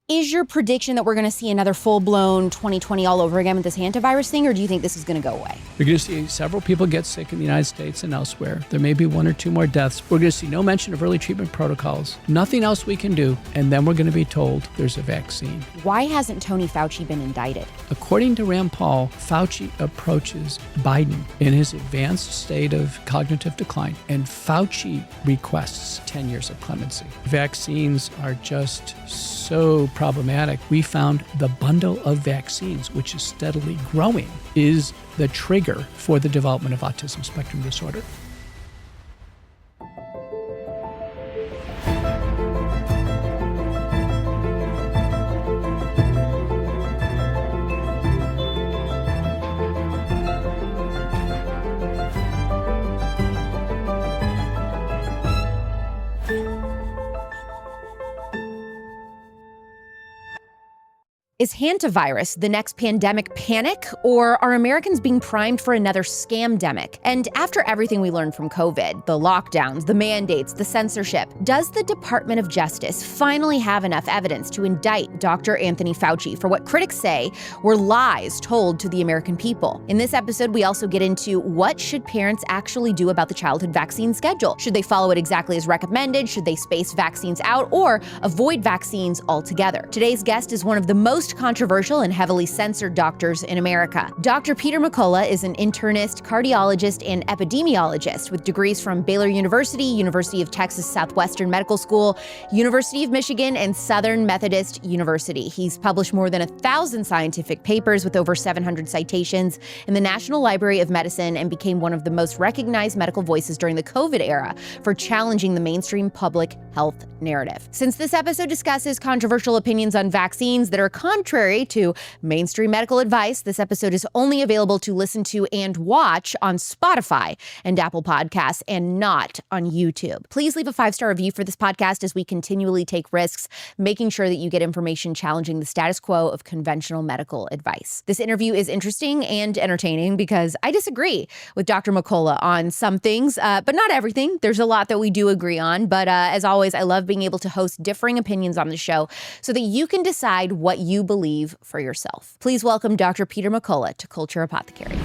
Is your prediction that we're going to see another full-blown 2020 all over again with this hantavirus thing, or do you think this is going to go away? You're going to see several people get sick in the United States and elsewhere. There may be 1 or 2 more deaths. We're going to see no mention of early treatment protocols, nothing else we can do, and then we're going to be told there's a vaccine. Why hasn't Tony Fauci been indicted? According to Rand Paul, Fauci approaches Biden in his advanced state of cognitive decline, and Fauci requests 10 years of clemency. Vaccines are just so problematic. We found the bundle of vaccines, which is steadily growing, is the trigger for the development of autism spectrum disorder. Is hantavirus the next pandemic panic, or are Americans being primed for another scamdemic? And after everything we learned from COVID, the lockdowns, the mandates, the censorship, does the Department of Justice finally have enough evidence to indict Dr. Anthony Fauci for what critics say were lies told to the American people? In this episode, we also get into what should parents actually do about the childhood vaccine schedule? Should they follow it exactly as recommended? Should they space vaccines out or avoid vaccines altogether? Today's guest is one of the most controversial and heavily censored doctors in America. Dr. Peter McCullough is an internist, cardiologist, and epidemiologist with degrees from Baylor University, University of Texas Southwestern Medical School, University of Michigan, and Southern Methodist University. He's published more than 1,000 scientific papers with over 700 citations in the National Library of Medicine and became one of the most recognized medical voices during the COVID era for challenging the mainstream public health narrative. Since this episode discusses controversial opinions on vaccines that are contrary to mainstream medical advice, this episode is only available to listen to and watch on Spotify and Apple Podcasts and not on YouTube. Please leave a 5-star review for this podcast as we continually take risks, making sure that you get information challenging the status quo of conventional medical advice. This interview is interesting and entertaining because I disagree with Dr. McCullough on some things, but not everything. There's a lot that we do agree on, but as always, I love being able to host differing opinions on the show so that you can decide what you believe for yourself. Please welcome Dr. Peter McCullough to Culture Apothecary.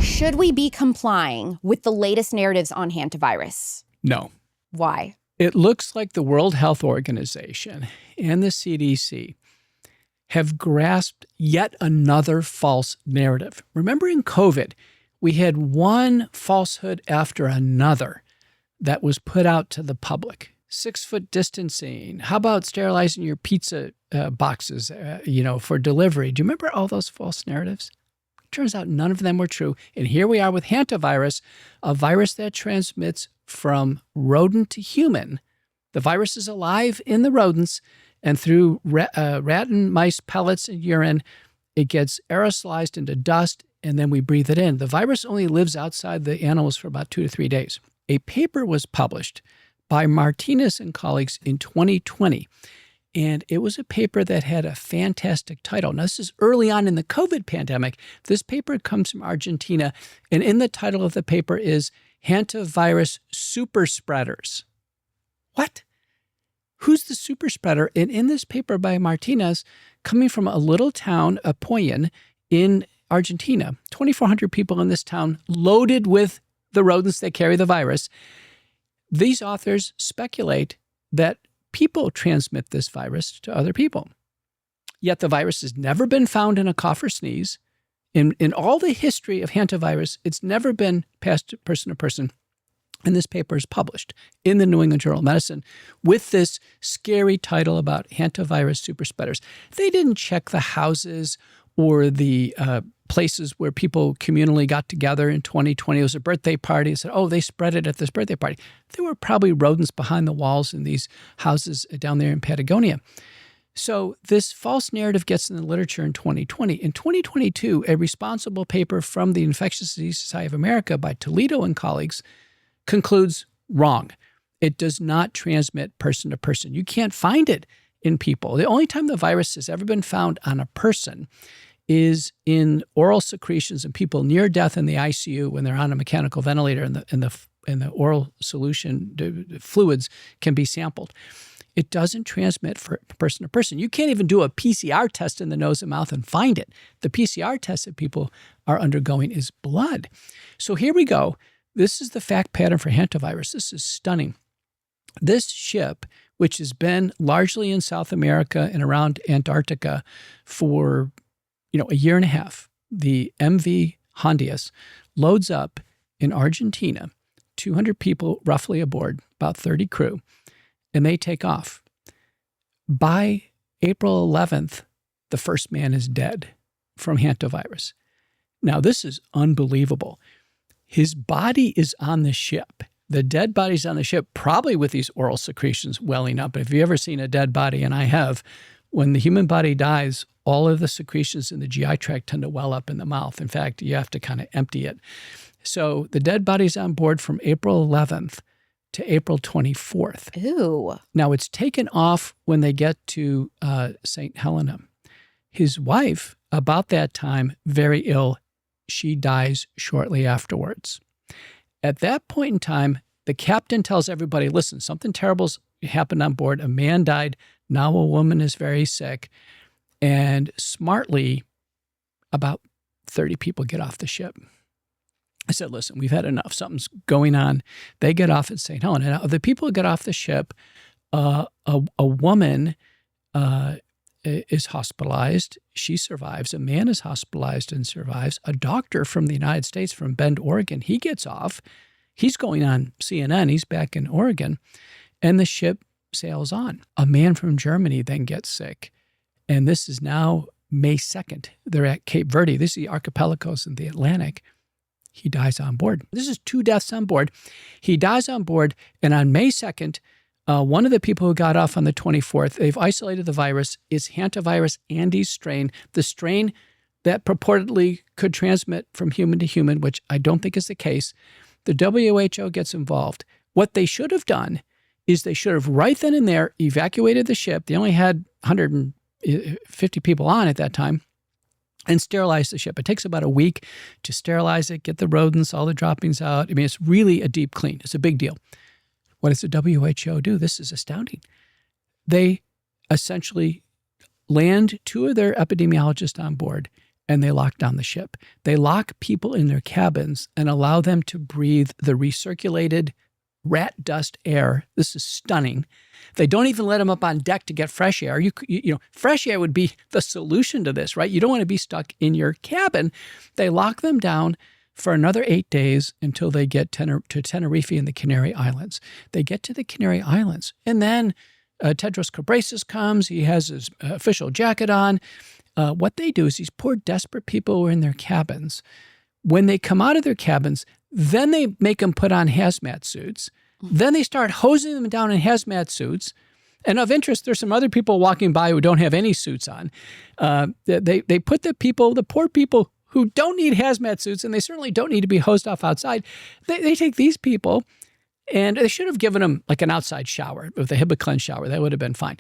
Should we be complying with the latest narratives on hantavirus? No. Why? It looks like the World Health Organization and the CDC have grasped yet another false narrative. Remember in COVID, we had one falsehood after another that was put out to the public. 6-foot distancing. How about sterilizing your pizza boxes, for delivery? Do you remember all those false narratives? Turns out none of them were true. And here we are with hantavirus, a virus that transmits from rodent to human. The virus is alive in the rodents, and through rat and mice pellets and urine, it gets aerosolized into dust, and then we breathe it in. The virus only lives outside the animals for about 2 to 3 days. A paper was published by Martinez and colleagues in 2020. And it was a paper that had a fantastic title. Now, this is early on in the COVID pandemic. This paper comes from Argentina. And in the title of the paper is Hantavirus Super Spreaders. What? Who's the super spreader? And in this paper by Martinez, coming from a little town, Apoyan, in Argentina, 2,400 people in this town, loaded with the rodents that carry the virus. These authors speculate that people transmit this virus to other people. Yet the virus has never been found in a cough or sneeze. In all the history of hantavirus, it's never been passed person to person. And this paper is published in the New England Journal of Medicine with this scary title about hantavirus super spreaders. They didn't check the houses or the places where people communally got together in 2020. It was a birthday party and said, oh, they spread it at this birthday party. There were probably rodents behind the walls in these houses down there in Patagonia. So this false narrative gets in the literature in 2020. In 2022, a responsible paper from the Infectious Disease Society of America by Toledo and colleagues concludes wrong. It does not transmit person to person. You can't find it in people. The only time the virus has ever been found on a person is in oral secretions in people near death in the ICU when they're on a mechanical ventilator and the oral solution, the fluids can be sampled. It doesn't transmit from person to person. You can't even do a PCR test in the nose and mouth and find it. The PCR test that people are undergoing is blood. So here we go. This is the fact pattern for hantavirus. This is stunning. This ship, which has been largely in South America and around Antarctica for, a year and a half, the MV Hondius loads up in Argentina, 200 people roughly aboard, about 30 crew, and they take off. By April 11th, the first man is dead from hantavirus. Now, this is unbelievable. His body is on the ship. The dead body's on the ship, probably with these oral secretions welling up. If you've ever seen a dead body, and I have, when the human body dies, all of the secretions in the GI tract tend to well up in the mouth. In fact, you have to kind of empty it. So the dead body's on board from April 11th to April 24th. Ew. Now, it's taken off when they get to St. Helena. His wife, about that time, very ill. She dies shortly afterwards. At that point in time, the captain tells everybody, listen, something terrible's happened on board. A man died. Now a woman is very sick. And smartly, about 30 people get off the ship. I said, listen, we've had enough. Something's going on. They get off at St. Helena. Now, the people who get off the ship, a woman is hospitalized. She survives. A man is hospitalized and survives. A doctor from the United States, from Bend, Oregon, he gets off. He's going on CNN. He's back in Oregon. And the ship sails on. A man from Germany then gets sick. And this is now May 2nd. They're at Cape Verde. This is the archipelagos in the Atlantic. He dies on board. This is 2 deaths on board. He dies on board, and on May 2nd, one of the people who got off on the 24th, they've isolated the virus, is hantavirus Andes strain, the strain that purportedly could transmit from human to human, which I don't think is the case. The WHO gets involved. What they should have done is they should have right then and there evacuated the ship. They only had 150 people on at that time, and sterilize the ship. It takes about a week to sterilize it, get the rodents, all the droppings out. I mean, it's really a deep clean. It's a big deal. What does the WHO do? This is astounding. They essentially land 2 of their epidemiologists on board, and they lock down the ship. They lock people in their cabins and allow them to breathe the recirculated rat dust air. This is stunning. They don't even let them up on deck to get fresh air. You know, fresh air would be the solution to this, right? You don't want to be stuck in your cabin. They lock them down for another 8 days until they get to Tenerife and the Canary Islands. They get to the Canary Islands, and then Tedros Ghebreyesus comes. He has his official jacket on. What they do is these poor, desperate people who are in their cabins, when they come out of their cabins, then they make them put on hazmat suits. Then they start hosing them down in hazmat suits. And of interest, there's some other people walking by who don't have any suits on. They put the poor people who don't need hazmat suits, and they certainly don't need to be hosed off outside. They take these people, and they should have given them like an outside shower with a HIPAA-cleansed shower. That would have been fine.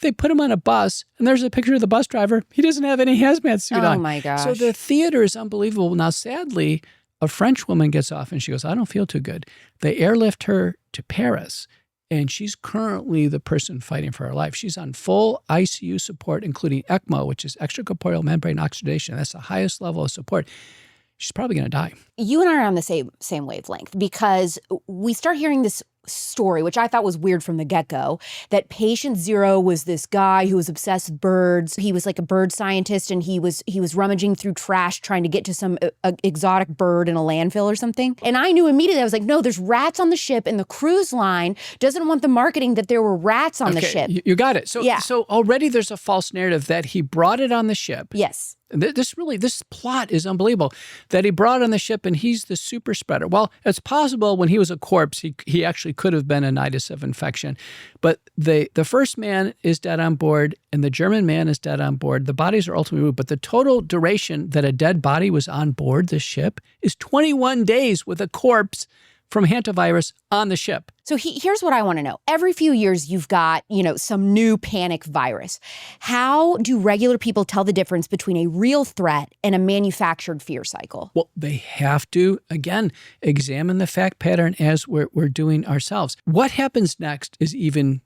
They put them on a bus, and there's a picture of the bus driver. He doesn't have any hazmat suit on. Oh, my gosh. So the theater is unbelievable. Now, sadly, a French woman gets off, and she goes, I don't feel too good. They airlift her to Paris, and she's currently the person fighting for her life. She's on full ICU support, including ECMO, which is extracorporeal membrane oxidation. That's the highest level of support. She's probably going to die. You and I are on the same wavelength, because we start hearing this story, which I thought was weird from the get-go, that patient 0 was this guy who was obsessed with birds. He was like a bird scientist, and he was rummaging through trash trying to get to some exotic bird in a landfill or something. And I knew immediately, I was like, no, there's rats on the ship, and the cruise line doesn't want the marketing that there were rats on the ship. You got it. So, yeah. So already there's a false narrative that he brought it on the ship. Yes. This plot is unbelievable, that he brought on the ship and he's the super spreader. Well, it's possible when he was a corpse, he actually could have been a nidus of infection. But the first man is dead on board and the German man is dead on board. The bodies are ultimately moved, but the total duration that a dead body was on board the ship is 21 days with a corpse from hantavirus on the ship. So here's what I want to know. Every few years, you've got, some new panic virus. How do regular people tell the difference between a real threat and a manufactured fear cycle? Well, they have to, again, examine the fact pattern as we're doing ourselves. What happens next is even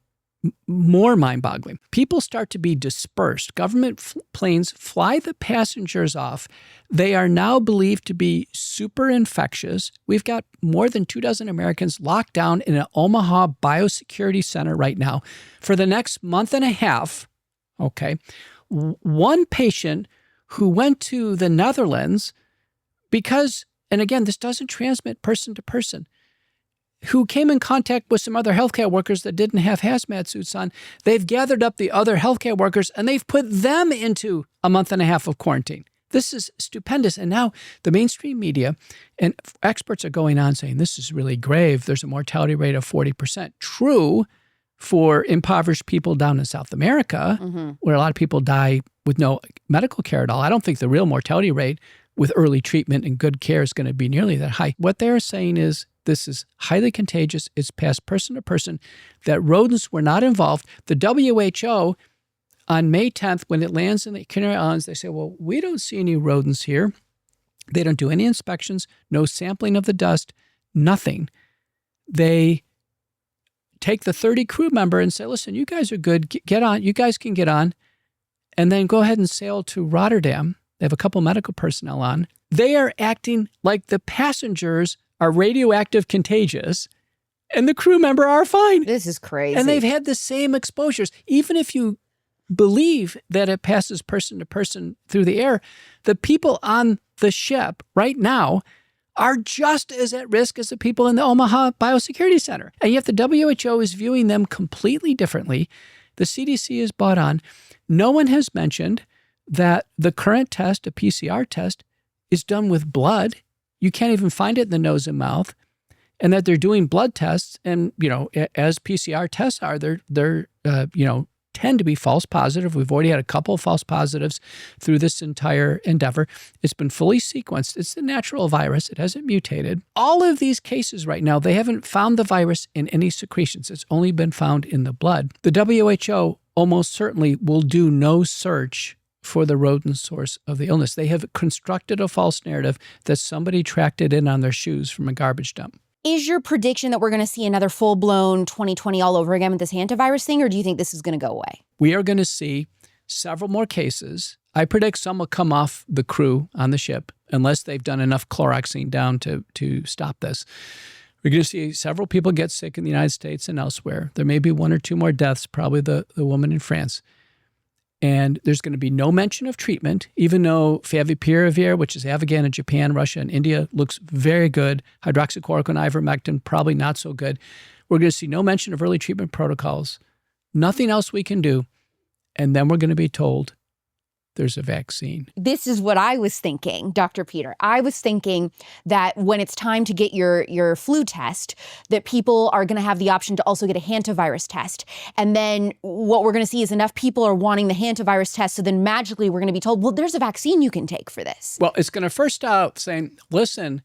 more mind-boggling. People start to be dispersed. Government planes fly the passengers off. They are now believed to be super infectious. We've got more than 24 Americans locked down in an Omaha biosecurity center right now for the next month and a half. Okay. One patient who went to the Netherlands because, and again, this doesn't transmit person to person, who came in contact with some other healthcare workers that didn't have hazmat suits on. They've gathered up the other healthcare workers and they've put them into a month and a half of quarantine. This is stupendous. And now the mainstream media and experts are going on saying this is really grave. There's a mortality rate of 40%. True for impoverished people down in South America, where a lot of people die with no medical care at all. I don't think the real mortality rate with early treatment and good care is going to be nearly that high. What they're saying is this is highly contagious. It's passed person to person, that rodents were not involved. The WHO on May 10th, when it lands in the Canary Islands, they say, well, we don't see any rodents here. They don't do any inspections, no sampling of the dust, nothing. They take the 30 crew member and say, listen, you guys are good. Get on. You guys can get on. And then go ahead and sail to Rotterdam. They have a couple medical personnel on. They are acting like the passengers are radioactive contagious and the crew member are fine. This is crazy. And they've had the same exposures. Even if you believe that it passes person to person through the air, the people on the ship right now are just as at risk as the people in the Omaha Biosecurity Center. And yet the WHO is viewing them completely differently. The CDC is bought on. No one has mentioned that the current test, a PCR test, is done with blood. You can't even find it in the nose and mouth. And that they're doing blood tests. And, as PCR tests are, they're tend to be false positive. We've already had a couple of false positives through this entire endeavor. It's been fully sequenced. It's the natural virus. It hasn't mutated. All of these cases right now, they haven't found the virus in any secretions. It's only been found in the blood. The WHO almost certainly will do no search for the rodent source of the illness. They have constructed a false narrative that somebody tracked it in on their shoes from a garbage dump. Is your prediction that we're going to see another full-blown 2020 all over again with this hantavirus thing, or do you think this is going to go away? We are going to see several more cases. I predict some will come off the crew on the ship unless they've done enough chloroxine down to stop this. We're going to see several people get sick in the United States and elsewhere. There may be one or two more deaths, probably the woman in France. And there's going to be no mention of treatment, even though favipiravir, which is Avigan in Japan, Russia, and India, looks very good. Hydroxychloroquine, ivermectin, probably not so good. We're going to see no mention of early treatment protocols. Nothing else we can do. And then we're going to be told there's a vaccine. This is what I was thinking, Dr. Peter. I was thinking that when it's time to get your flu test, that people are going to have the option to also get a hantavirus test. And then what we're going to see is enough people are wanting the hantavirus test, so then magically we're going to be told, well, there's a vaccine you can take for this. Well, it's going to first out saying, listen,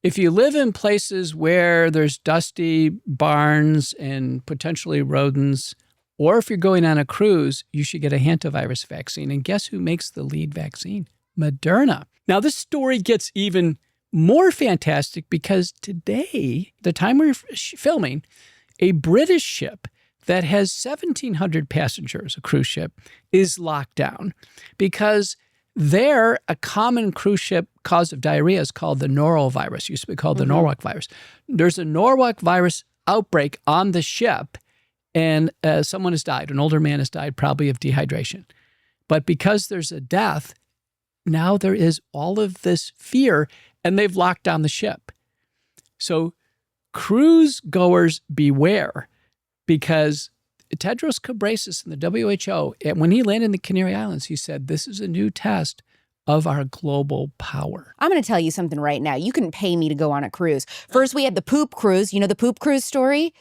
if you live in places where there's dusty barns and potentially rodents, or if you're going on a cruise, you should get a hantavirus vaccine. And guess who makes the lead vaccine? Moderna. Now, this story gets even more fantastic because today, the time we're filming, a British ship that has 1,700 passengers, a cruise ship, is locked down because there, a common cruise ship cause of diarrhea is called the norovirus. It used to be called the Norwalk virus. There's a Norwalk virus outbreak on the ship. And someone has died. An older man has died, probably of dehydration. But because there's a death, now there is all of this fear, and they've locked down the ship. So cruise goers beware, because Tedros Ghebreyesus in the WHO, when he landed in the Canary Islands, he said, this is a new test of our global power. I'm going to tell you something right now. You couldn't pay me to go on a cruise. First, we had the poop cruise. You know the poop cruise story?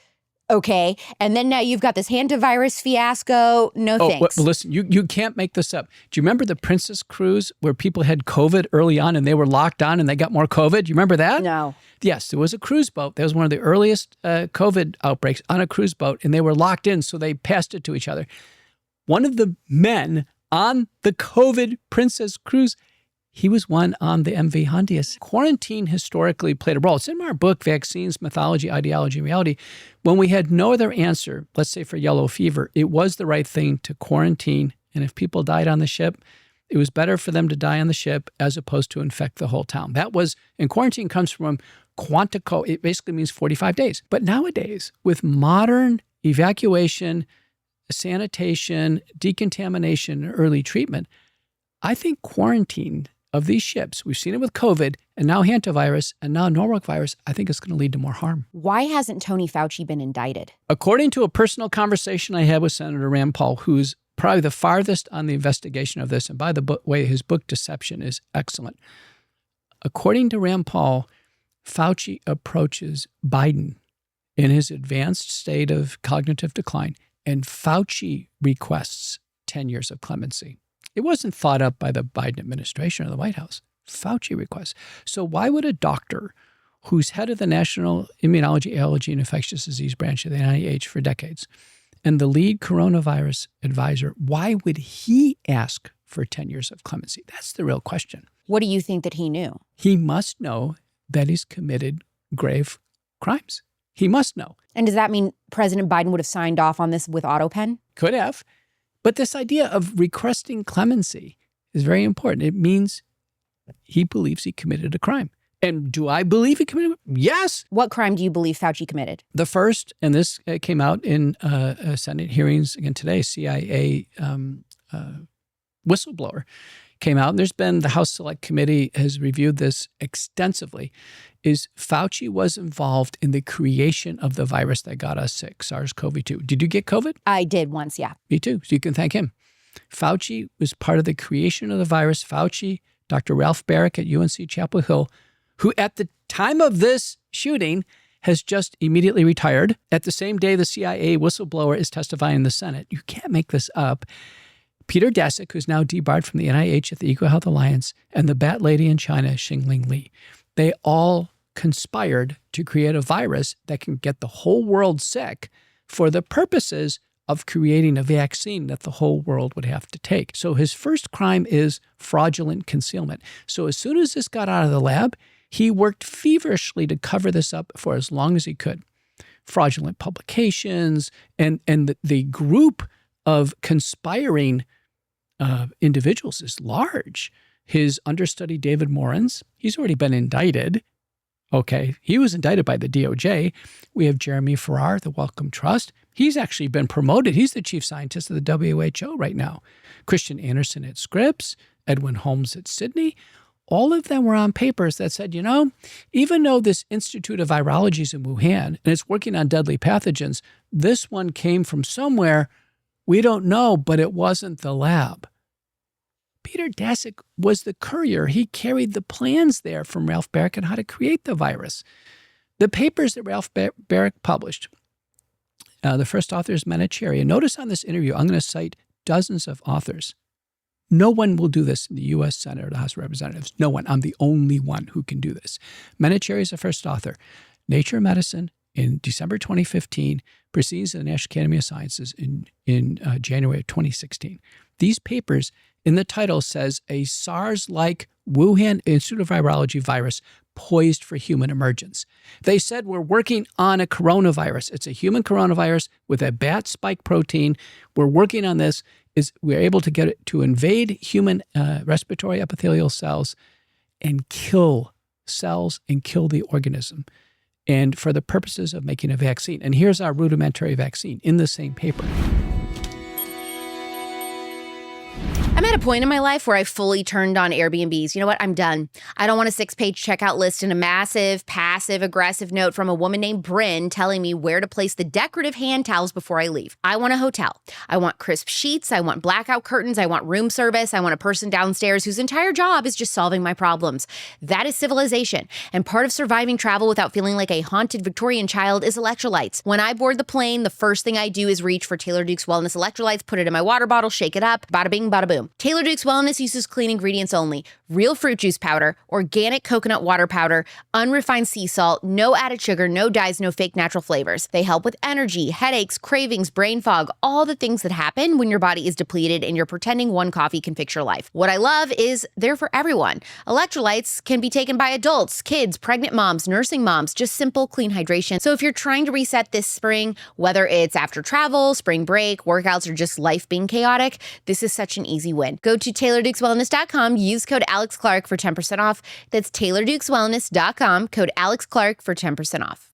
Okay. And then now you've got this hantavirus fiasco. No thanks. Well, listen, you can't make this up. Do you remember the Princess Cruise where people had COVID early on and they were locked on and they got more COVID? Do you remember that? No. Yes, there was a cruise boat. That was one of the earliest COVID outbreaks on a cruise boat, and they were locked in, so they passed it to each other. One of the men on the COVID Princess Cruise, He was one on the MV Hondius. Quarantine historically played a role. It's in our book, Vaccines, Mythology, Ideology, and Reality. When we had no other answer, let's say for yellow fever, it was the right thing to quarantine. And if people died on the ship, it was better for them to die on the ship as opposed to infect the whole town. That was, and quarantine comes from quantico. It basically means 45 days. But nowadays, with modern evacuation, sanitation, decontamination, and early treatment, I think quarantine of these ships, we've seen it with COVID and now hantavirus and now norovirus, I think it's going to lead to more harm. Why hasn't Tony Fauci been indicted? According to a personal conversation I had with Senator Rand Paul, who's probably the farthest on the investigation of this, and by the way, his book Deception is excellent. According to Rand Paul, Fauci approaches Biden in his advanced state of cognitive decline, and Fauci requests 10 years of clemency. It wasn't thought up by the Biden administration or the White House. Fauci requests. So why would a doctor who's head of the National Immunology, Allergy, and Infectious Disease branch of the NIH for decades and the lead coronavirus advisor, why would he ask for 10 years of clemency? That's the real question. What do you think that he knew? He must know that he's committed grave crimes. He must know. And does that mean President Biden would have signed off on this with AutoPen? Could have. But this idea of requesting clemency is very important. It means he believes he committed a crime. And do I believe he committed it? Yes. What crime do you believe Fauci committed? The first, and this came out in Senate hearings again today, CIA whistleblower came out, and there's been, the House Select Committee has reviewed this extensively, is Fauci was involved in the creation of the virus that got us sick, SARS-CoV-2. Did you get COVID? I did once, yeah. Me too. So you can thank him. Fauci was part of the creation of the virus. Fauci, Dr. Ralph Barrick at UNC Chapel Hill, who at the time of this shooting has just immediately retired. At the same day, the CIA whistleblower is testifying in the Senate. You can't make this up. Peter Daszak, who's now debarred from the NIH at the EcoHealth Alliance, and the bat lady in China, Xingling Li, they all conspired to create a virus that can get the whole world sick for the purposes of creating a vaccine that the whole world would have to take. So his first crime is fraudulent concealment. So as soon as this got out of the lab, he worked feverishly to cover this up for as long as he could. Fraudulent publications and the group of conspiring individuals is large. His understudy, David Morans, he's already been indicted. Okay, he was indicted by the DOJ. We have Jeremy Farrar, the Wellcome Trust. He's actually been promoted. He's the chief scientist of the WHO right now. Christian Anderson at Scripps, Edwin Holmes at Sydney. All of them were on papers that said, you know, even though this Institute of Virology is in Wuhan and it's working on deadly pathogens, this one came from somewhere we don't know, but it wasn't the lab. Peter Daszak was the courier. He carried the plans there from Ralph Barrick on how to create the virus. The papers that Ralph Barrick published, the first author is Menachery. And notice on this interview, I'm going to cite dozens of authors. No one will do this in the U.S. Senate or the House of Representatives. No one. I'm the only one who can do this. Menachery is the first author. Nature Medicine in December 2015, Proceedings of the National Academy of Sciences in January of 2016. These papers, in the title, says a SARS-like Wuhan Institute of Virology virus poised for human emergence. They said we're working on a coronavirus. It's a human coronavirus with a bat spike protein. We're working on this. We're able to get it to invade human respiratory epithelial cells and kill cells and kill the organism, and for the purposes of making a vaccine. And here's our rudimentary vaccine in the same paper. I'm at a point in my life where I fully turned on Airbnbs. You know what? I'm done. I don't want a 6-page checkout list and a massive, passive-aggressive note from a woman named Bryn telling me where to place the decorative hand towels before I leave. I want a hotel. I want crisp sheets. I want blackout curtains. I want room service. I want a person downstairs whose entire job is just solving my problems. That is civilization. And part of surviving travel without feeling like a haunted Victorian child is electrolytes. When I board the plane, the first thing I do is reach for Taylor Duke's Wellness Electrolytes, put it in my water bottle, shake it up, bada bing, bada boom. you. Taylor Duke's Wellness uses clean ingredients only, real fruit juice powder, organic coconut water powder, unrefined sea salt, no added sugar, no dyes, no fake natural flavors. They help with energy, headaches, cravings, brain fog, all the things that happen when your body is depleted and you're pretending one coffee can fix your life. What I love is they're for everyone. Electrolytes can be taken by adults, kids, pregnant moms, nursing moms, just simple, clean hydration. So if you're trying to reset this spring, whether it's after travel, spring break, workouts, or just life being chaotic, this is such an easy win. Go to TaylorDukesWellness.com, use code AlexClark for 10% off. That's TaylorDukesWellness.com, code AlexClark for 10% off.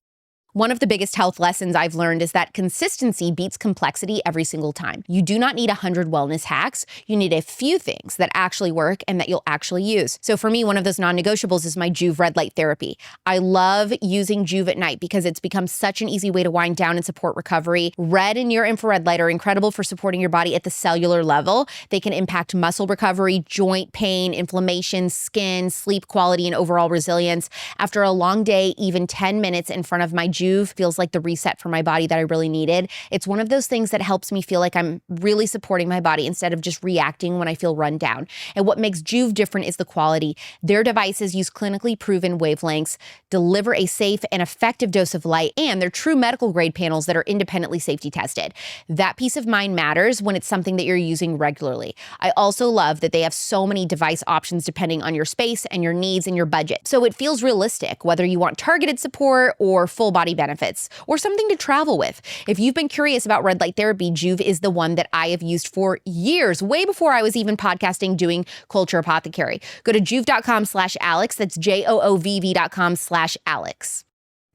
One of the biggest health lessons I've learned is that consistency beats complexity every single time. You do not need 100 wellness hacks. You need a few things that actually work and that you'll actually use. So for me, one of those non-negotiables is my Joovv red light therapy. I love using Joovv at night because it's become such an easy way to wind down and support recovery. Red and near infrared light are incredible for supporting your body at the cellular level. They can impact muscle recovery, joint pain, inflammation, skin, sleep quality, and overall resilience. After a long day, even 10 minutes in front of my Joovv feels like the reset for my body that I really needed. It's one of those things that helps me feel like I'm really supporting my body instead of just reacting when I feel run down. And what makes Joovv different is the quality. Their devices use clinically proven wavelengths, deliver a safe and effective dose of light, and they're true medical grade panels that are independently safety tested. That peace of mind matters when it's something that you're using regularly. I also love that they have so many device options depending on your space and your needs and your budget. So it feels realistic, whether you want targeted support or full body benefits, or something to travel with. If you've been curious about red light therapy, Joovv is the one that I have used for years, way before I was even podcasting doing Culture Apothecary. Go to joovv.com/Alex. That's JOOVV.com/Alex.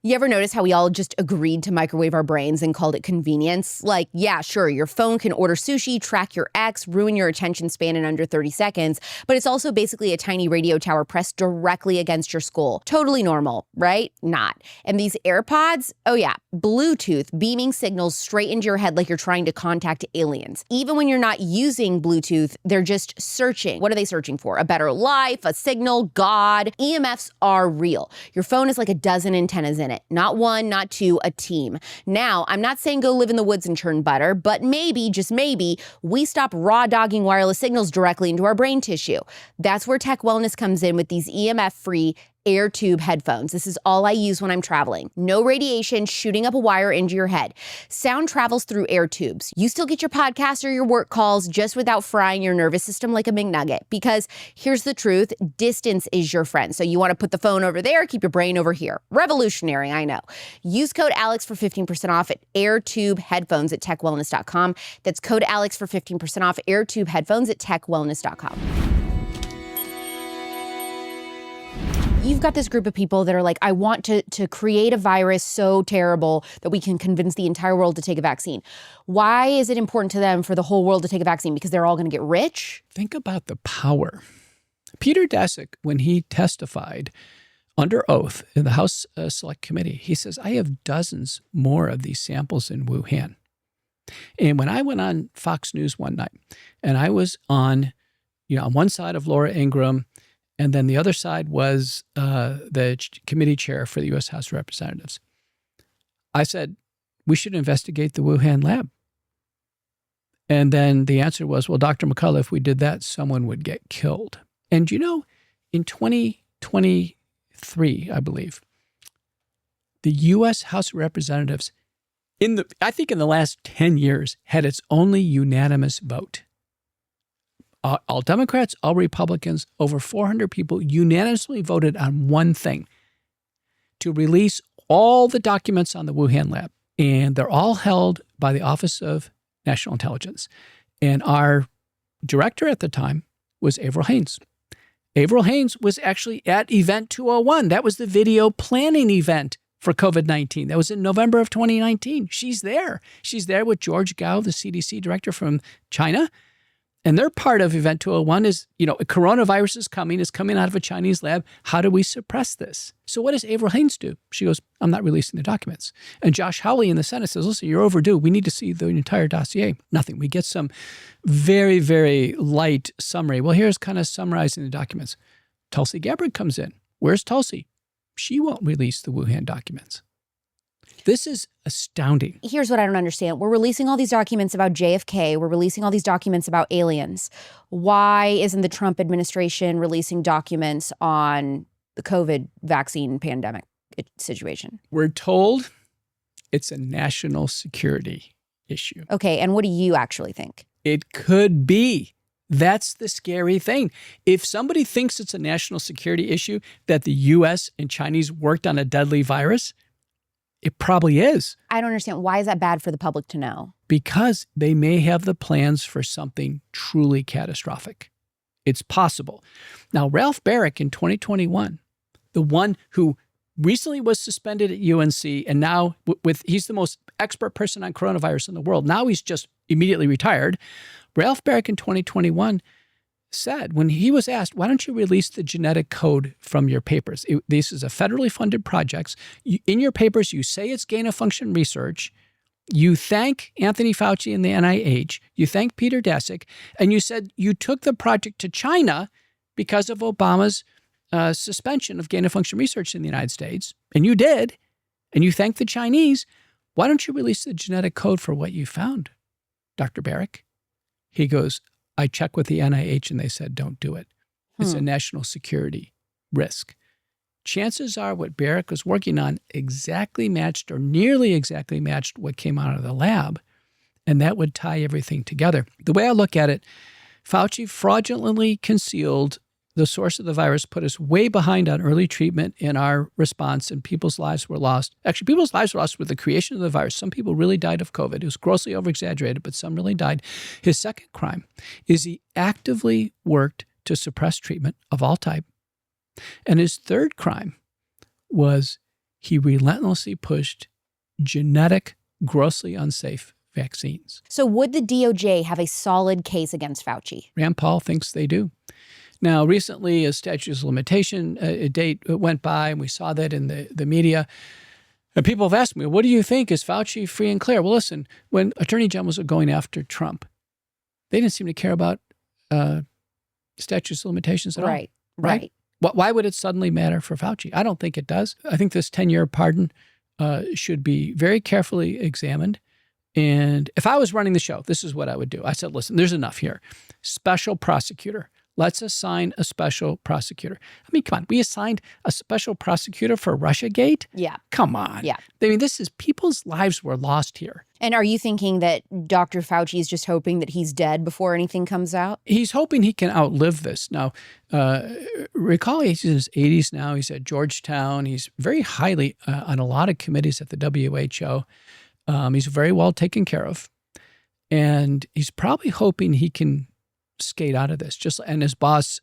You ever notice how we all just agreed to microwave our brains and called it convenience? Like, yeah, sure, your phone can order sushi, track your ex, ruin your attention span in under 30 seconds, but it's also basically a tiny radio tower pressed directly against your skull. Totally normal, right? Not. And these AirPods, oh yeah, Bluetooth beaming signals straight into your head like you're trying to contact aliens. Even when you're not using Bluetooth, they're just searching. What are they searching for? A better life, a signal, God. EMFs are real. Your phone is like a dozen antennas in it. Not one, not two, a team. Now, I'm not saying go live in the woods and churn butter, but maybe, just maybe, we stop raw dogging wireless signals directly into our brain tissue. That's where Tech Wellness comes in with these EMF-free air tube headphones. This is all I use when I'm traveling. No radiation shooting up a wire into your head. Sound travels through air tubes. You still get your podcast or your work calls just without frying your nervous system like a McNugget. Because here's the truth, distance is your friend. So you want to put the phone over there, keep your brain over here. Revolutionary, I know. Use code ALEX for 15% off at AirTube Headphones at TechWellness.com. That's code ALEX for 15% off AirTube Headphones at TechWellness.com. You've got this group of people that are like, I want to create a virus so terrible that we can convince the entire world to take a vaccine. Why is it important to them for the whole world to take a vaccine? Because they're all going to get rich? Think about the power. Peter Daszak, when he testified under oath in the House Select Committee, he says, I have dozens more of these samples in Wuhan. And when I went on Fox News one night, and I was on one side of Laura Ingraham, and then the other side was the committee chair for the U.S. House of Representatives. I said, we should investigate the Wuhan lab. And then the answer was, well, Dr. McCullough, if we did that, someone would get killed. And in 2023, I believe, the U.S. House of Representatives, I think in the last 10 years, had its only unanimous vote. All Democrats, all Republicans, over 400 people unanimously voted on one thing: to release all the documents on the Wuhan lab. And they're all held by the Office of National Intelligence. And our director at the time was Avril Haines. Avril Haines was actually at Event 201. That was the video planning event for COVID-19. That was in November of 2019. She's there. She's there with George Gao, the CDC director from China. And their part of Event 201 is, coronavirus is coming out of a Chinese lab. How do we suppress this? So what does Avril Haines do? She goes, I'm not releasing the documents. And Josh Hawley in the Senate says, listen, you're overdue. We need to see the entire dossier. Nothing. We get some very, very light summary. Well, here's kind of summarizing the documents. Tulsi Gabbard comes in. Where's Tulsi? She won't release the Wuhan documents. This is astounding. Here's what I don't understand. We're releasing all these documents about JFK. We're releasing all these documents about aliens. Why isn't the Trump administration releasing documents on the COVID vaccine pandemic situation? We're told it's a national security issue. Okay, and what do you actually think? It could be. That's the scary thing. If somebody thinks it's a national security issue that the U.S. and Chinese worked on a deadly virus, it probably is. I don't understand. Why is that bad for the public to know? Because they may have the plans for something truly catastrophic. It's possible. Now, Ralph Baric in 2021, the one who recently was suspended at UNC and now he's the most expert person on coronavirus in the world. Now he's just immediately retired. Ralph Baric in 2021 said, when he was asked, why don't you release the genetic code from your papers? This is a federally funded project. In your papers, you say it's gain-of-function research. You thank Anthony Fauci and the NIH. You thank Peter Daszak. And you said you took the project to China because of Obama's suspension of gain-of-function research in the United States. And you did. And you thanked the Chinese. Why don't you release the genetic code for what you found, Dr. Baric? He goes, I checked with the NIH and they said, don't do it. It's a national security risk. Chances are what Baric was working on exactly matched or nearly exactly matched what came out of the lab. And that would tie everything together. The way I look at it, Fauci fraudulently concealed the source of the virus, put us way behind on early treatment in our response, and people's lives were lost. Actually, people's lives were lost with the creation of the virus. Some people really died of COVID. It was grossly over-exaggerated, but some really died. His second crime is he actively worked to suppress treatment of all type. And his third crime was he relentlessly pushed genetic, grossly unsafe vaccines. So would the DOJ have a solid case against Fauci? Rand Paul thinks they do. Now, recently, a statute of limitation date went by, and we saw that in the media. And people have asked me, what do you think? Is Fauci free and clear? Well, listen, when attorney generals are going after Trump, they didn't seem to care about statutes of limitations at all. Right. Why would it suddenly matter for Fauci? I don't think it does. I think this 10-year pardon should be very carefully examined. And if I was running the show, this is what I would do. I said, listen, there's enough here. Special prosecutor. Let's assign a special prosecutor. I mean, come on. We assigned a special prosecutor for Russiagate? Yeah. Come on. Yeah. I mean, people's lives were lost here. And are you thinking that Dr. Fauci is just hoping that he's dead before anything comes out? He's hoping he can outlive this. Now, recall he's in his 80s now. He's at Georgetown. He's very highly on a lot of committees at the WHO. He's very well taken care of. And he's probably hoping he can skate out of this, and his boss,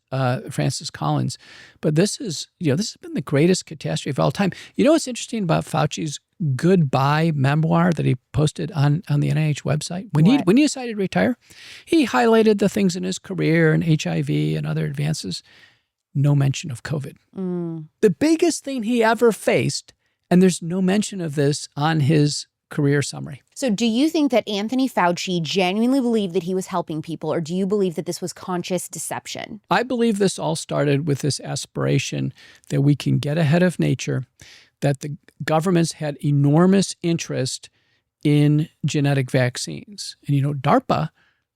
Francis Collins. But this has been the greatest catastrophe of all time. You know what's interesting about Fauci's goodbye memoir that he posted on the NIH website? When he decided to retire, he highlighted the things in his career and HIV and other advances. No mention of COVID. The biggest thing he ever faced, and there's no mention of this on his career summary. So do you think that Anthony Fauci genuinely believed that he was helping people, or do you believe that this was conscious deception? I believe this all started with this aspiration that we can get ahead of nature, that the governments had enormous interest in genetic vaccines. And, DARPA,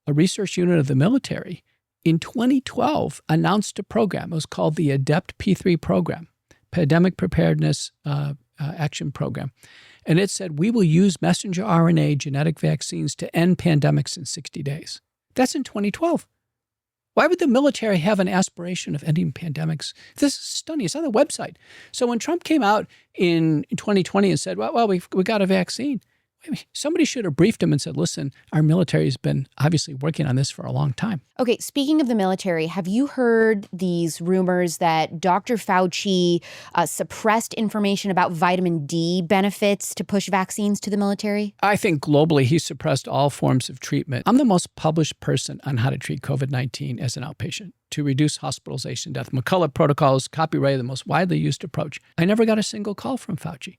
a research unit of the military, in 2012 announced a program. It was called the ADEPT P3 program, Pandemic Preparedness Action Program. And it said, we will use messenger RNA genetic vaccines to end pandemics in 60 days. That's in 2012. Why would the military have an aspiration of ending pandemics? This is stunning. It's on the website. So when Trump came out in 2020 and said, well, we got a vaccine, somebody should have briefed him and said, listen, our military has been obviously working on this for a long time. Okay, speaking of the military, have you heard these rumors that Dr. Fauci suppressed information about vitamin D benefits to push vaccines to the military? I think globally he suppressed all forms of treatment. I'm the most published person on how to treat COVID-19 as an outpatient to reduce hospitalization death. McCullough protocol is copyrighted, the most widely used approach. I never got a single call from Fauci.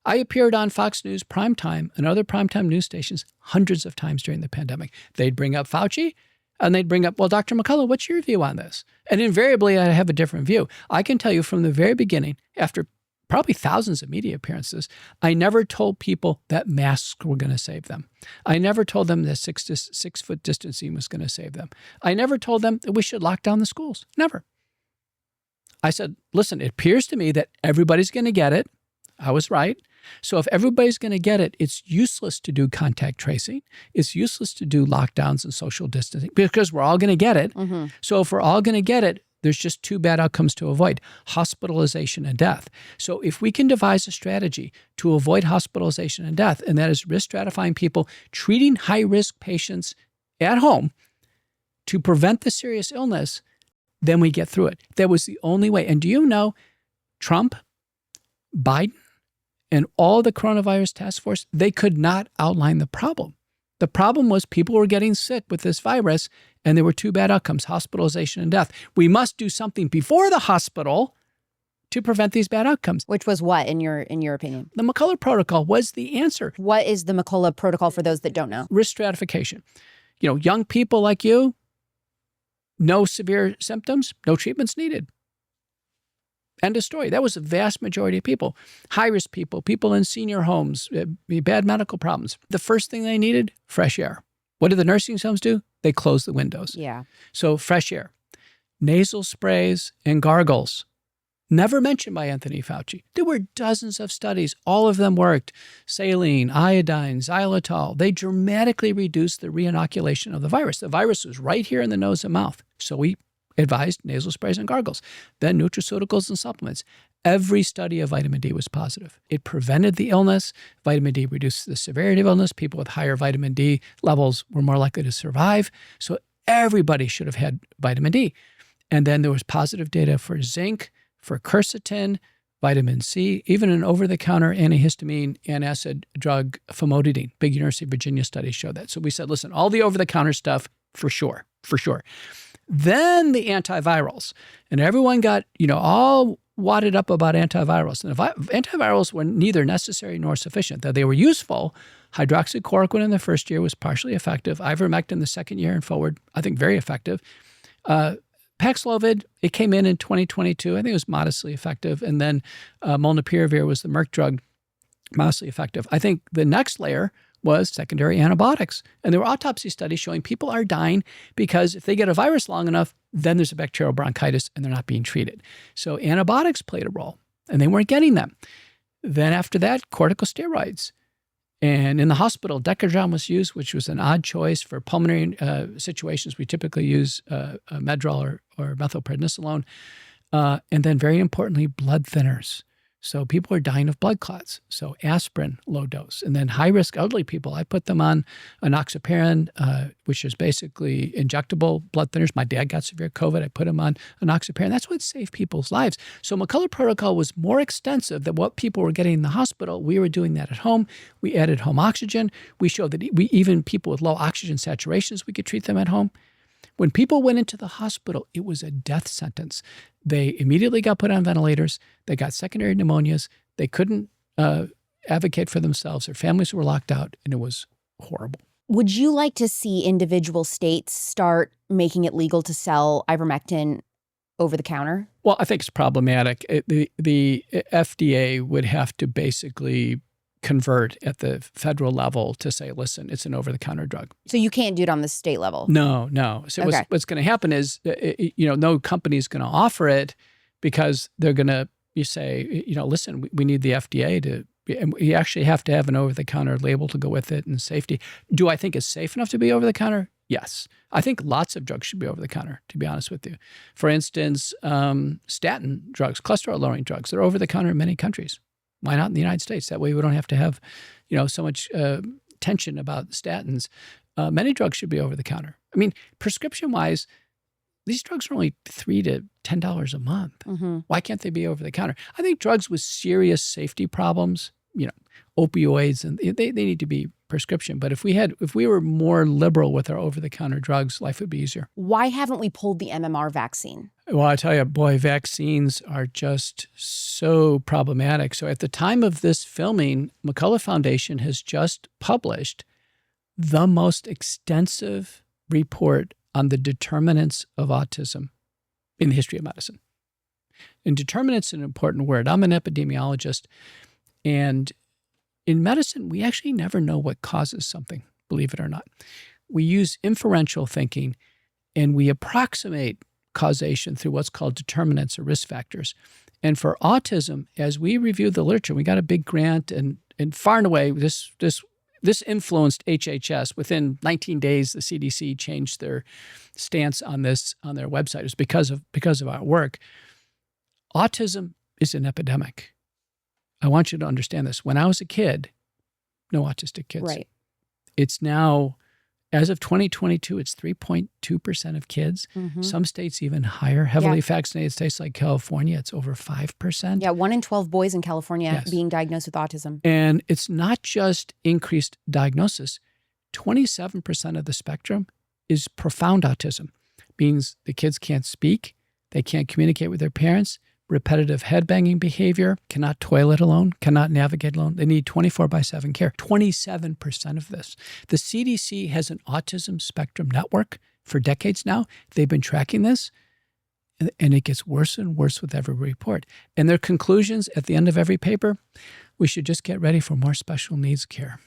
I appeared on Fox News Primetime and other primetime news stations hundreds of times during the pandemic. They'd bring up Fauci and they'd bring up, well, Dr. McCullough, what's your view on this? And invariably, I have a different view. I can tell you from the very beginning, after probably thousands of media appearances. I never told people that masks were going to save them. I never told them that 6 foot distancing was going to save them. I never told them that we should lock down the schools. Never. I said, listen, it appears to me that everybody's going to get it. I was right. So if everybody's going to get it, it's useless to do contact tracing. It's useless to do lockdowns and social distancing because we're all going to get it. Mm-hmm. So if we're all going to get it, there's just 2 bad outcomes to avoid: hospitalization and death. So if we can devise a strategy to avoid hospitalization and death, and that is risk stratifying people, treating high-risk patients at home to prevent the serious illness, then we get through it. That was the only way. And do you know, Trump, Biden, and all the coronavirus task force, they could not outline the problem. The problem was people were getting sick with this virus, and there were 2 bad outcomes: hospitalization and death. We must do something before the hospital to prevent these bad outcomes. Which was what, in your opinion? The McCullough protocol was the answer. What is the McCullough protocol for those that don't know? Risk stratification. Young people like you, no severe symptoms, no treatments needed. End of story. That was the vast majority of people. High-risk people, people in senior homes, bad medical problems. The first thing they needed, fresh air. What do the nursing homes do? They close the windows. Yeah. So fresh air. Nasal sprays and gargles. Never mentioned by Anthony Fauci. There were dozens of studies. All of them worked. Saline, iodine, xylitol. They dramatically reduced the reinoculation of the virus. The virus was right here in the nose and mouth. So we advised nasal sprays and gargles. Then nutraceuticals and supplements. Every study of vitamin D was positive. It prevented the illness. Vitamin D reduced the severity of illness. People with higher vitamin D levels were more likely to survive. So everybody should have had vitamin D. And then there was positive data for zinc, for quercetin, vitamin C, even an over-the-counter antihistamine antacid drug, famotidine. Big University of Virginia studies show that. So we said, listen, all the over-the-counter stuff, for sure. Then the antivirals. And everyone got, all wadded up about antivirals. And antivirals were neither necessary nor sufficient. Though they were useful, hydroxychloroquine in the first year was partially effective. Ivermectin the second year and forward, I think very effective. Paxlovid, it came in 2022. I think it was modestly effective. And then molnupiravir was the Merck drug, modestly effective. I think the next layer was secondary antibiotics. And there were autopsy studies showing people are dying because if they get a virus long enough, then there's a bacterial bronchitis and they're not being treated. So antibiotics played a role and they weren't getting them. Then after that, corticosteroids. And in the hospital, Decadron was used, which was an odd choice for pulmonary situations. We typically use Medrol or methylprednisolone. And then very importantly, blood thinners. So people are dying of blood clots. So aspirin, low dose. And then high-risk elderly people, I put them on enoxaparin, which is basically injectable blood thinners. My dad got severe COVID. I put him on enoxaparin. That's what saved people's lives. So McCullough protocol was more extensive than what people were getting in the hospital. We were doing that at home. We added home oxygen. We showed that even people with low oxygen saturations, we could treat them at home. When people went into the hospital, it was a death sentence. They immediately got put on ventilators. They got secondary pneumonias. They couldn't advocate for themselves. Their families were locked out, and it was horrible. Would you like to see individual states start making it legal to sell ivermectin over the counter? Well, I think it's problematic. The FDA would have to basically convert at the federal level to say, listen, it's an over-the-counter drug. So you can't do it on the state level? No. So okay. What's going to happen is, no company is going to offer it because they're going to say, listen, we need the FDA to, and we actually have to have an over-the-counter label to go with it and safety. Do I think it's safe enough to be over-the-counter? Yes. I think lots of drugs should be over-the-counter, to be honest with you. For instance, statin drugs, cholesterol-lowering drugs, they're over-the-counter in many countries. Why not in the United States? That way we don't have to have, so much tension about statins. Many drugs should be over the counter. I mean, prescription-wise, these drugs are only $3 to $10 a month. Mm-hmm. Why can't they be over the counter? I think drugs with serious safety problems, opioids, and they need to be prescription. But if we were more liberal with our over-the-counter drugs, life would be easier. Why haven't we pulled the MMR vaccine? Well, I tell you, boy, vaccines are just so problematic. So at the time of this filming, McCullough Foundation has just published the most extensive report on the determinants of autism in the history of medicine. And determinant's an important word. I'm an epidemiologist, and in medicine, we actually never know what causes something, believe it or not. We use inferential thinking, and we approximate causation through what's called determinants or risk factors. And for autism, as we reviewed the literature, we got a big grant, and far and away, this influenced HHS. Within 19 days, the CDC changed their stance on this on their website. It was because of our work. Autism is an epidemic. I want you to understand this. When I was a kid, no autistic kids. Right. It's now, as of 2022, it's 3.2% of kids. Mm-hmm. Some states even higher. Heavily vaccinated states like California, it's over 5%. Yeah, 1 in 12 boys in California Yes. being diagnosed with autism. And it's not just increased diagnosis. 27% of the spectrum is profound autism. Means the kids can't speak, they can't communicate with their parents, repetitive headbanging behavior, cannot toilet alone, cannot navigate alone. They need 24/7 care. 27% of this. The CDC has an autism spectrum network for decades now. They've been tracking this, and it gets worse and worse with every report. And their conclusions at the end of every paper, we should just get ready for more special needs care.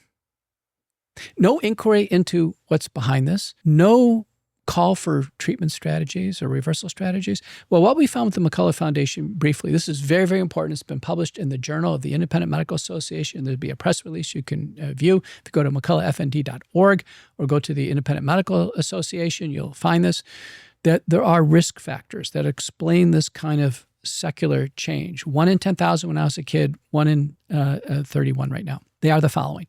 No inquiry into what's behind this. No call for treatment strategies or reversal strategies. Well, what we found with the McCullough Foundation, briefly, this is very, very important. It's been published in the Journal of the Independent Medical Association. There'll be a press release you can view. If you go to mcculloughfnd.org or go to the Independent Medical Association, you'll find this, that there are risk factors that explain this kind of secular change. 1 in 10,000 when I was a kid, 1 in 31 right now. They are the following.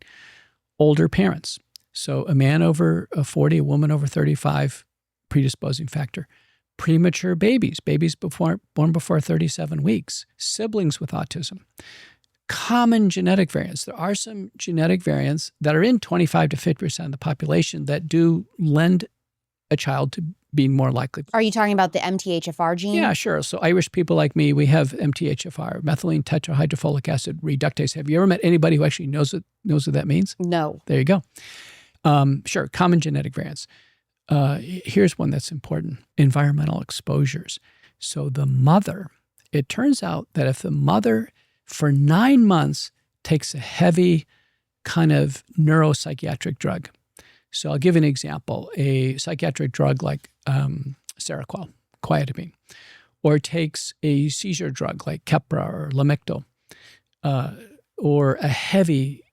Older parents. So a man over 40, a woman over 35, predisposing factor. Premature babies born before 37 weeks. Siblings with autism. Common genetic variants. There are some genetic variants that are in 25 to 50% of the population that do lend a child to being more likely. Are you talking about the MTHFR gene? Yeah, sure. So Irish people like me, we have MTHFR, methylene tetrahydrofolic acid reductase. Have you ever met anybody who actually knows what that means? No. There you go. Sure, common genetic variants. Here's one that's important, environmental exposures. So the mother, it turns out that if the mother for 9 months takes a heavy kind of neuropsychiatric drug. So I'll give you an example, a psychiatric drug like Seroquel, quietamine, or takes a seizure drug like Keppra or Lamictal, or a heavy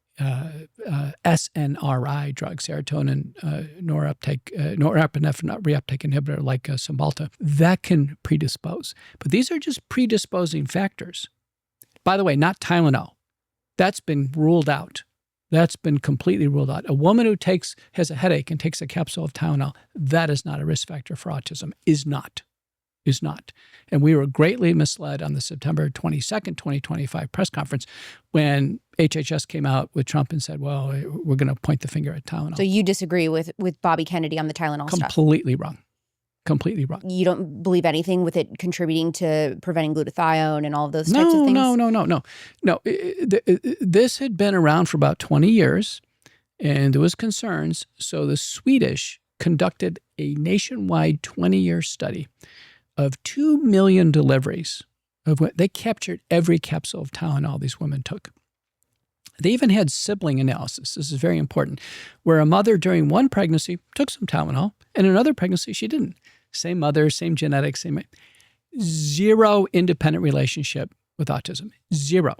SNRI drug, serotonin norepinephrine reuptake inhibitor like Cymbalta, that can predispose. But these are just predisposing factors. By the way, not Tylenol. That's been ruled out. That's been completely ruled out. A woman who has a headache and takes a capsule of Tylenol, that is not a risk factor for autism. Is not. And we were greatly misled on the September 22nd, 2025 press conference when HHS came out with Trump and said, well, we're going to point the finger at Tylenol. So you disagree with Bobby Kennedy on the Tylenol stuff? Completely wrong. Completely wrong. You don't believe anything with it contributing to preventing glutathione and all of those types of things? No. This had been around for about 20 years, and there was concerns. So the Swedish conducted a nationwide 20-year study of 2 million deliveries. They captured every capsule of Tylenol these women took. They even had sibling analysis. This is very important, where a mother during one pregnancy took some Tylenol, and another pregnancy she didn't. Same mother, same genetics, same. Zero independent relationship with autism. Zero.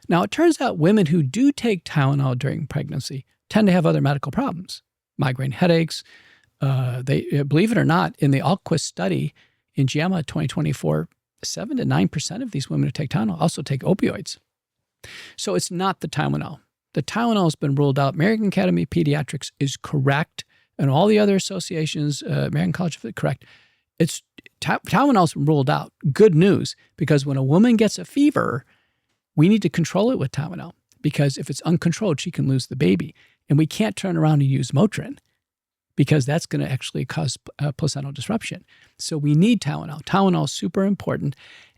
Now, it turns out women who do take Tylenol during pregnancy tend to have other medical problems, migraine headaches. They believe it or not, in the Alquist study in JAMA 2024, 7 to 9% of these women who take Tylenol also take opioids. So it's not the Tylenol. The Tylenol has been ruled out. American Academy of Pediatrics is correct, and all the other associations, American College of correct. Tylenol's been ruled out. Good news, because when a woman gets a fever, we need to control it with Tylenol, because if it's uncontrolled, she can lose the baby. And we can't turn around and use Motrin, because that's going to actually cause placental disruption. So we need Tylenol. Tylenol is super important.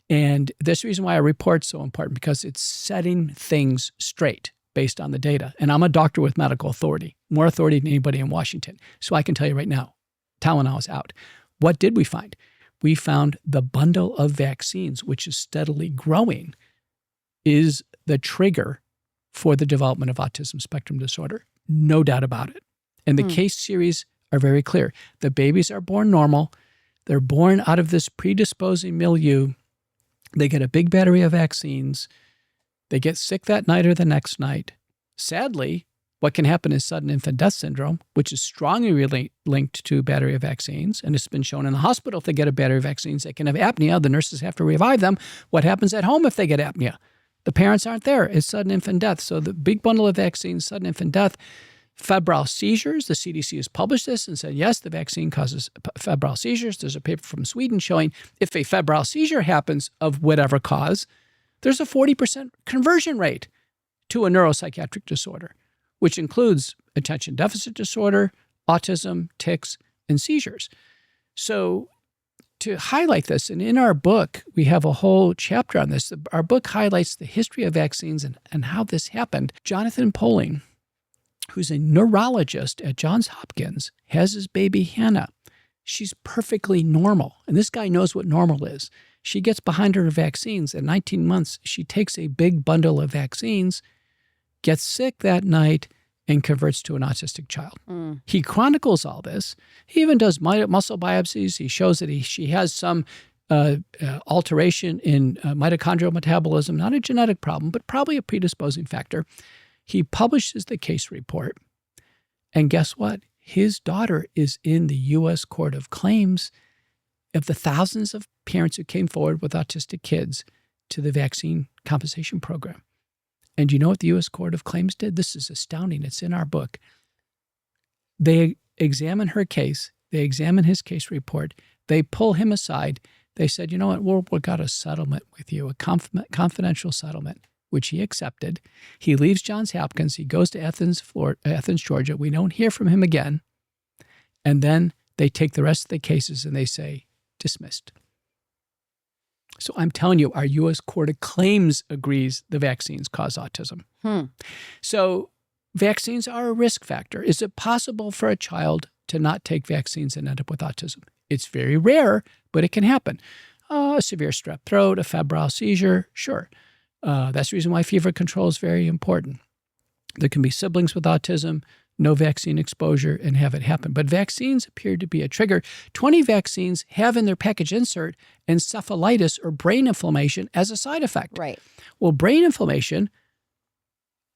And that's the reason why our report's so important, because it's setting things straight based on the data. And I'm a doctor with medical authority, more authority than anybody in Washington. So I can tell you right now, Tylenol is out. What did we find? we found the bundle of vaccines, which is steadily growing, is the trigger for the development of autism spectrum disorder. No doubt about it. And the case series are very clear. The babies are born normal. They're born out of this predisposing milieu. They get a big battery of vaccines. They get sick that night or the next night. Sadly, what can happen is sudden infant death syndrome, which is strongly linked to battery of vaccines. And it's been shown in the hospital, if they get a battery of vaccines, they can have apnea. The nurses have to revive them. What happens at home if they get apnea? The parents aren't there. It's sudden infant death. So the big bundle of vaccines, sudden infant death, febrile seizures. The CDC has published this and said, yes, the vaccine causes febrile seizures. There's a paper from Sweden showing if a febrile seizure happens of whatever cause, there's a 40% conversion rate to a neuropsychiatric disorder, which includes attention deficit disorder, autism, tics, and seizures. So to highlight this, and in our book, we have a whole chapter on this. Our book highlights the history of vaccines and how this happened. Jonathan Poling, who's a neurologist at Johns Hopkins, has his baby Hannah. She's perfectly normal, and this guy knows what normal is. She gets behind her vaccines. At 19 months, she takes a big bundle of vaccines, gets sick that night, and converts to an autistic child. He chronicles all this. He even does muscle biopsies. He shows that she has some alteration in mitochondrial metabolism, not a genetic problem, but probably a predisposing factor. He publishes the case report. And guess what? His daughter is in the U.S. Court of Claims of the thousands of parents who came forward with autistic kids to the vaccine compensation program. And you know what the U.S. Court of Claims did? This is astounding. It's in our book. They examine her case. They examine his case report. They pull him aside. They said, you know what, we've got a settlement with you, a confidential settlement, which he accepted. He leaves Johns Hopkins. He goes to Athens, Georgia. We don't hear from him again. And then they take the rest of the cases and they say, dismissed. So I'm telling you, our U.S. Court of Claims agrees the vaccines cause autism. So vaccines are a risk factor. Is it possible for a child to not take vaccines and end up with autism? It's very rare, but it can happen. A severe strep throat, a febrile seizure, sure. That's the reason why fever control is very important. There can be siblings with autism, no vaccine exposure, and have it happen. But vaccines appear to be a trigger. 20 vaccines have in their package insert encephalitis or brain inflammation as a side effect. Right. Well, brain inflammation,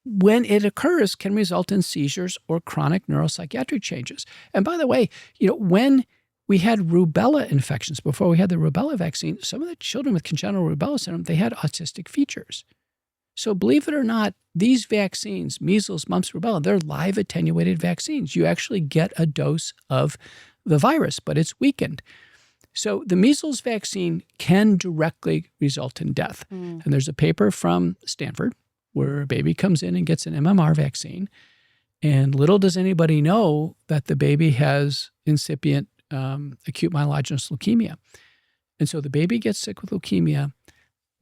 when it occurs, can result in seizures or chronic neuropsychiatric changes. And by the way, when we had rubella infections, before we had the rubella vaccine, some of the children with congenital rubella syndrome, they had autistic features. So believe it or not, these vaccines, measles, mumps, rubella, they're live attenuated vaccines. You actually get a dose of the virus, but it's weakened. So the measles vaccine can directly result in death. And there's a paper from Stanford where a baby comes in and gets an MMR vaccine. And little does anybody know that the baby has incipient acute myelogenous leukemia. And so the baby gets sick with leukemia.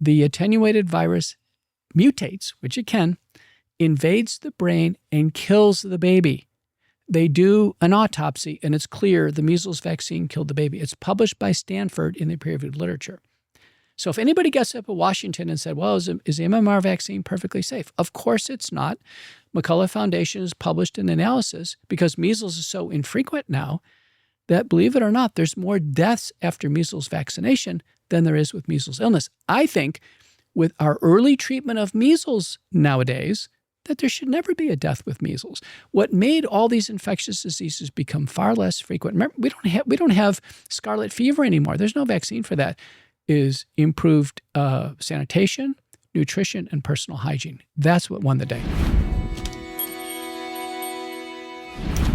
The attenuated virus mutates, which it can, invades the brain and kills the baby. They do an autopsy and it's clear the measles vaccine killed the baby. It's published by Stanford in the peer-reviewed literature. So if anybody gets up at Washington and said, well, is the MMR vaccine perfectly safe? Of course it's not. McCullough Foundation has published an analysis because measles is so infrequent now that, believe it or not, there's more deaths after measles vaccination than there is with measles illness. I think with our early treatment of measles nowadays, that there should never be a death with measles. What made all these infectious diseases become far less frequent, remember, we don't have scarlet fever anymore. There's no vaccine for that, is improved sanitation, nutrition, and personal hygiene. That's what won the day.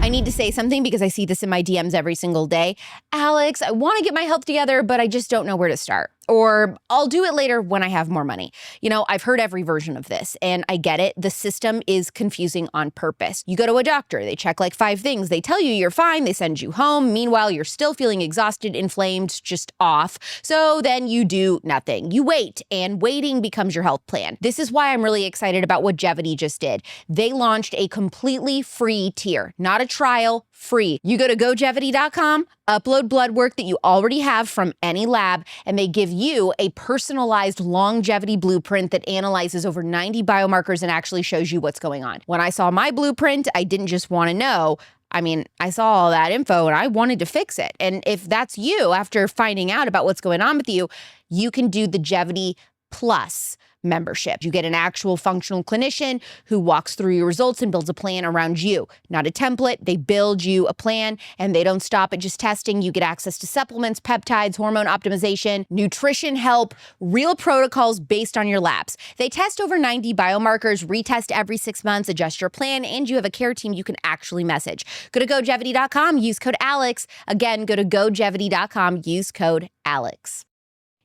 I need to say something because I see this in my DMs every single day. Alex, I want to get my health together, but I just don't know where to start. Or I'll do it later when I have more money. I've heard every version of this and I get it. The system is confusing on purpose. You go to a doctor, they check like 5 things. They tell you you're fine, they send you home. Meanwhile, you're still feeling exhausted, inflamed, just off. So then you do nothing. You wait and waiting becomes your health plan. This is why I'm really excited about what Jevity just did. They launched a completely free tier, not a trial free. You go to gojevity.com, upload blood work that you already have from any lab, and they give you a personalized longevity blueprint that analyzes over 90 biomarkers and actually shows you what's going on. When I saw my blueprint, I didn't just want to know. I saw all that info and I wanted to fix it. And if that's you, after finding out about what's going on with you, you can do the Gevity Plus membership. You get an actual functional clinician who walks through your results and builds a plan around you. Not a template. They build you a plan, and they don't stop at just testing. You get access to supplements, peptides, hormone optimization, nutrition help, real protocols based on your labs. They test over 90 biomarkers, retest every 6 months, adjust your plan, and you have a care team you can actually message. Go to gojevity.com, use code ALEX. Again, go to gojevity.com, use code ALEX.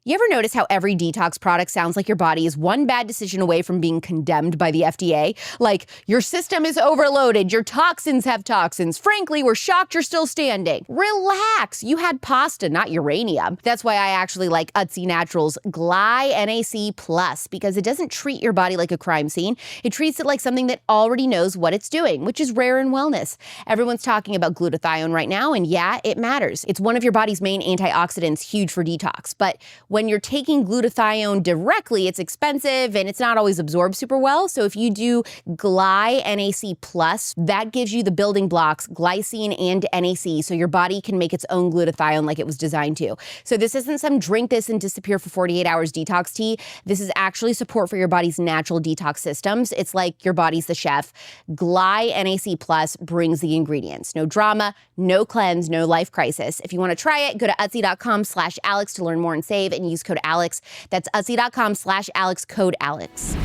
You ever notice how every detox product sounds like your body is one bad decision away from being condemned by the FDA? Like, your system is overloaded, your toxins have toxins. Frankly, we're shocked you're still standing. Relax, you had pasta, not uranium. That's why I actually like Utzi Naturals Gly NAC Plus, because it doesn't treat your body like a crime scene. It treats it like something that already knows what it's doing, which is rare in wellness. Everyone's talking about glutathione right now, and yeah, it matters. It's one of your body's main antioxidants, huge for detox. But when you're taking glutathione directly, it's expensive and it's not always absorbed super well. So if you do Gly NAC Plus, that gives you the building blocks, glycine and NAC, so your body can make its own glutathione like it was designed to. So this isn't some drink this and disappear for 48 hours detox tea. This is actually support for your body's natural detox systems. It's like your body's the chef. Gly NAC Plus brings the ingredients. No drama, no cleanse, no life crisis. If you want to try it, go to Utzi.com/Alex to learn more and save, and use code ALEX. That's Utzi.com/Alex, code ALEX.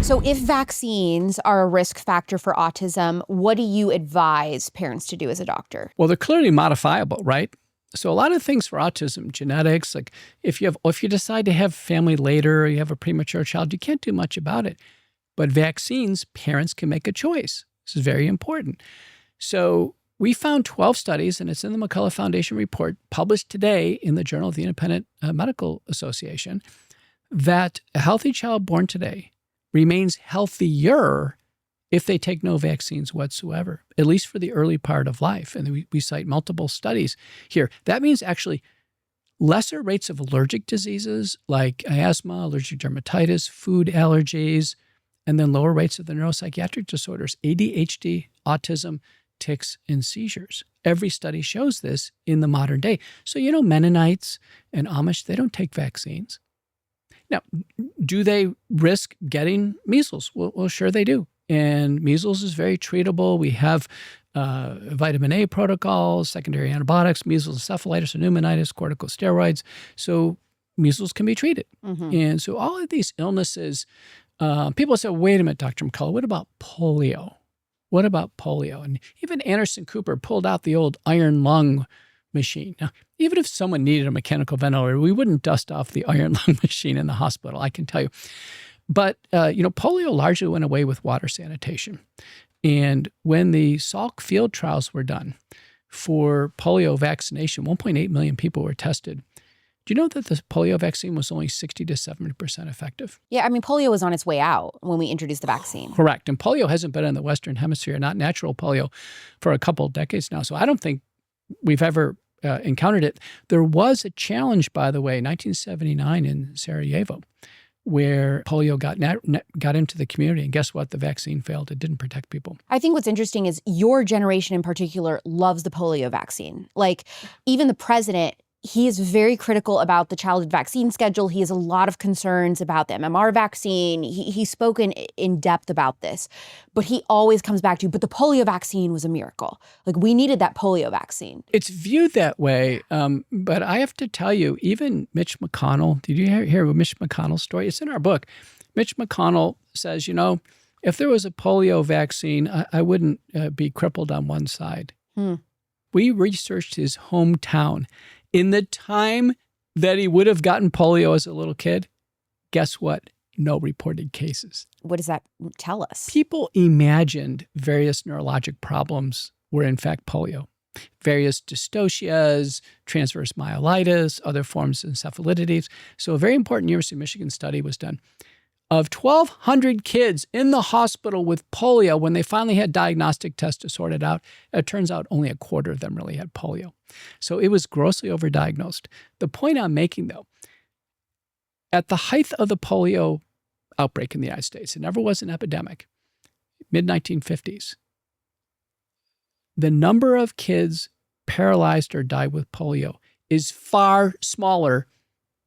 So if vaccines are a risk factor for autism, what do you advise parents to do as a doctor? Well, they're clearly modifiable, right? So a lot of things for autism, genetics, like if you decide to have family later, or you have a premature child, you can't do much about it. But vaccines, parents can make a choice. This is very important. So we found 12 studies, and it's in the McCullough Foundation report published today in the Journal of the Independent Medical Association, that a healthy child born today remains healthier if they take no vaccines whatsoever, at least for the early part of life. And we cite multiple studies here. That means actually lesser rates of allergic diseases like asthma, allergic dermatitis, food allergies, and then lower rates of the neuropsychiatric disorders, ADHD, autism, tics, and seizures. Every study shows this in the modern day. So, Mennonites and Amish, they don't take vaccines. Now, do they risk getting measles? Well, sure they do. And measles is very treatable. We have vitamin A protocols, secondary antibiotics, measles encephalitis or pneumonitis, corticosteroids. So measles can be treated. Mm-hmm. And so all of these illnesses, people say, wait a minute, Dr. McCullough, what about polio? What about polio? And even Anderson Cooper pulled out the old iron lung machine. Now, even if someone needed a mechanical ventilator, we wouldn't dust off the iron lung machine in the hospital, I can tell you. But, polio largely went away with water sanitation. And when the Salk field trials were done for polio vaccination, 1.8 million people were tested. Do you know that the polio vaccine was only 60 to 70% effective? Yeah, polio was on its way out when we introduced the vaccine. Correct. And polio hasn't been in the Western Hemisphere, not natural polio, for a couple of decades now. So I don't think we've ever encountered it. There was a challenge, by the way, 1979 in Sarajevo, where polio got into the community. And guess what? The vaccine failed. It didn't protect people. I think what's interesting is your generation in particular loves the polio vaccine. Like, even the president, he is very critical about the childhood vaccine schedule. He has a lot of concerns about the MMR vaccine. He's spoken in depth about this, but he always comes back to, but the polio vaccine was a miracle. Like, we needed that polio vaccine. It's viewed that way, but I have to tell you, even Mitch McConnell, did you hear Mitch McConnell's story? It's in our book. Mitch McConnell says, if there was a polio vaccine, I wouldn't be crippled on one side. We researched his hometown. In the time that he would have gotten polio as a little kid, guess what? No reported cases. What does that tell us? People imagined various neurologic problems were in fact polio. Various dystocias, transverse myelitis, other forms of encephalitides. So a very important University of Michigan study was done. of 1,200 kids in the hospital with polio, when they finally had diagnostic tests to sort it out, it turns out only a quarter of them really had polio. So it was grossly overdiagnosed. The point I'm making, though, at the height of the polio outbreak in the United States, it never was an epidemic, mid-1950s, the number of kids paralyzed or died with polio is far smaller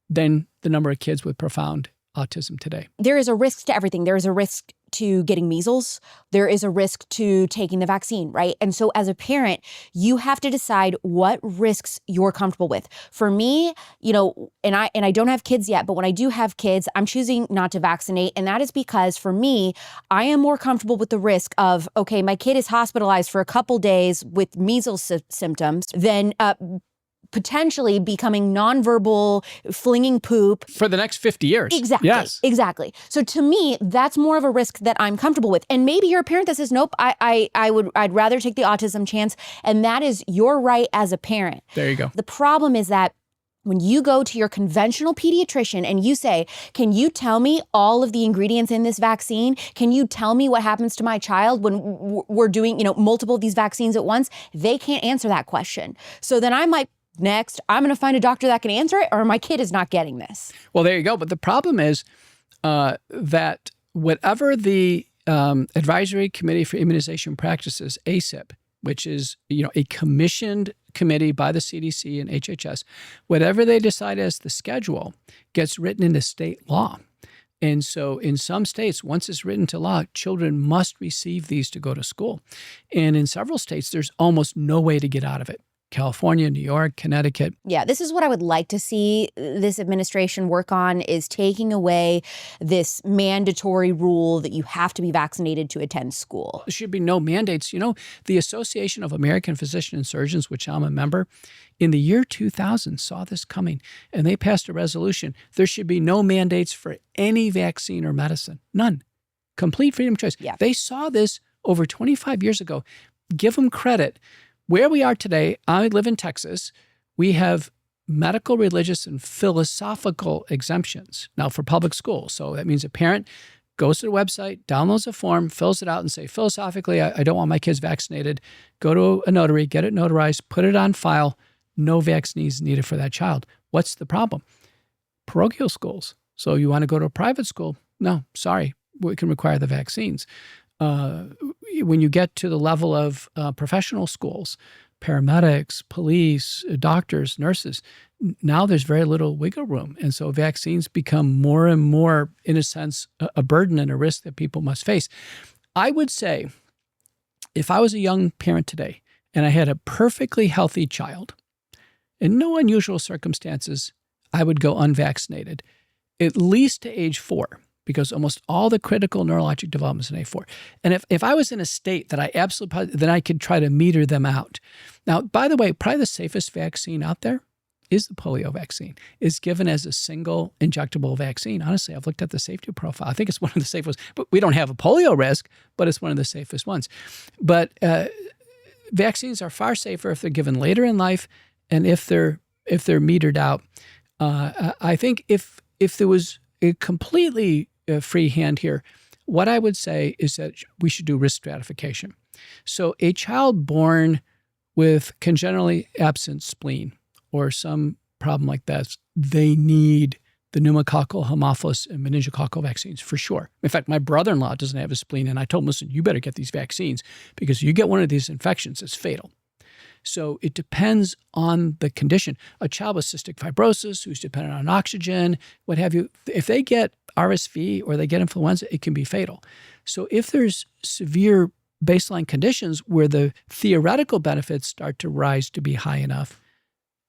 than the number of kids with profound autism today. There is a risk to everything. There is a risk to getting measles. There is a risk to taking the vaccine, right? And so as a parent, you have to decide what risks you're comfortable with. For me, and I don't have kids yet, but when I do have kids, I'm choosing not to vaccinate. And that is because for me, I am more comfortable with the risk of, okay, my kid is hospitalized for a couple days with measles symptoms than potentially becoming nonverbal, flinging poop. For the next 50 years. Exactly. Yes. Exactly. So to me, that's more of a risk that I'm comfortable with. And maybe you're a parent that says, nope, I'd rather take the autism chance. And that is your right as a parent. There you go. The problem is that when you go to your conventional pediatrician and you say, can you tell me all of the ingredients in this vaccine? Can you tell me what happens to my child when we're doing, multiple of these vaccines at once? They can't answer that question. So then I'm like, next, I'm going to find a doctor that can answer it, or my kid is not getting this. Well, there you go. But the problem is that whatever the Advisory Committee for Immunization Practices, ACIP, which is a commissioned committee by the CDC and HHS, whatever they decide as the schedule gets written into state law. And so in some states, once it's written to law, children must receive these to go to school. And in several states, there's almost no way to get out of it. California, New York, Connecticut. Yeah, this is what I would like to see this administration work on, is taking away this mandatory rule that you have to be vaccinated to attend school. There should be no mandates. The Association of American Physicians and Surgeons, which I'm a member, in the year 2000 saw this coming, and they passed a resolution. There should be no mandates for any vaccine or medicine. None. Complete freedom of choice. Yeah. They saw this over 25 years ago. Give them credit. Where we are today, I live in Texas, we have medical, religious, and philosophical exemptions now for public schools. So that means a parent goes to the website, downloads a form, fills it out, and say, philosophically, I don't want my kids vaccinated. Go to a notary, get it notarized, put it on file. No vaccines needed for that child. What's the problem? Parochial schools. So you want to go to a private school? No, sorry, we can require the vaccines. When you get to the level of professional schools, paramedics, police, doctors, nurses, now there's very little wiggle room. And so vaccines become more and more, in a sense, a burden and a risk that people must face. I would say, if I was a young parent today and I had a perfectly healthy child, in no unusual circumstances, I would go unvaccinated, at least to age 4. Because almost all the critical neurologic developments in A4. And if I was in a state that I absolutely, then I could try to meter them out. Now, by the way, probably the safest vaccine out there is the polio vaccine. It's given as a single injectable vaccine. Honestly, I've looked at the safety profile. I think it's one of the safest, but we don't have a polio risk, but it's one of the safest ones. But vaccines are far safer if they're given later in life and if they're metered out. I think if there was a completely free hand here, what I would say is that we should do risk stratification. So a child born with congenitally absent spleen or some problem like that, they need the pneumococcal, Haemophilus, and meningococcal vaccines for sure. In fact, my brother-in-law doesn't have a spleen, and I told him, listen, you better get these vaccines because you get one of these infections, it's fatal. So it depends on the condition. A child with cystic fibrosis who's dependent on oxygen, what have you, if they get RSV or they get influenza, it can be fatal. So if there's severe baseline conditions where the theoretical benefits start to rise to be high enough,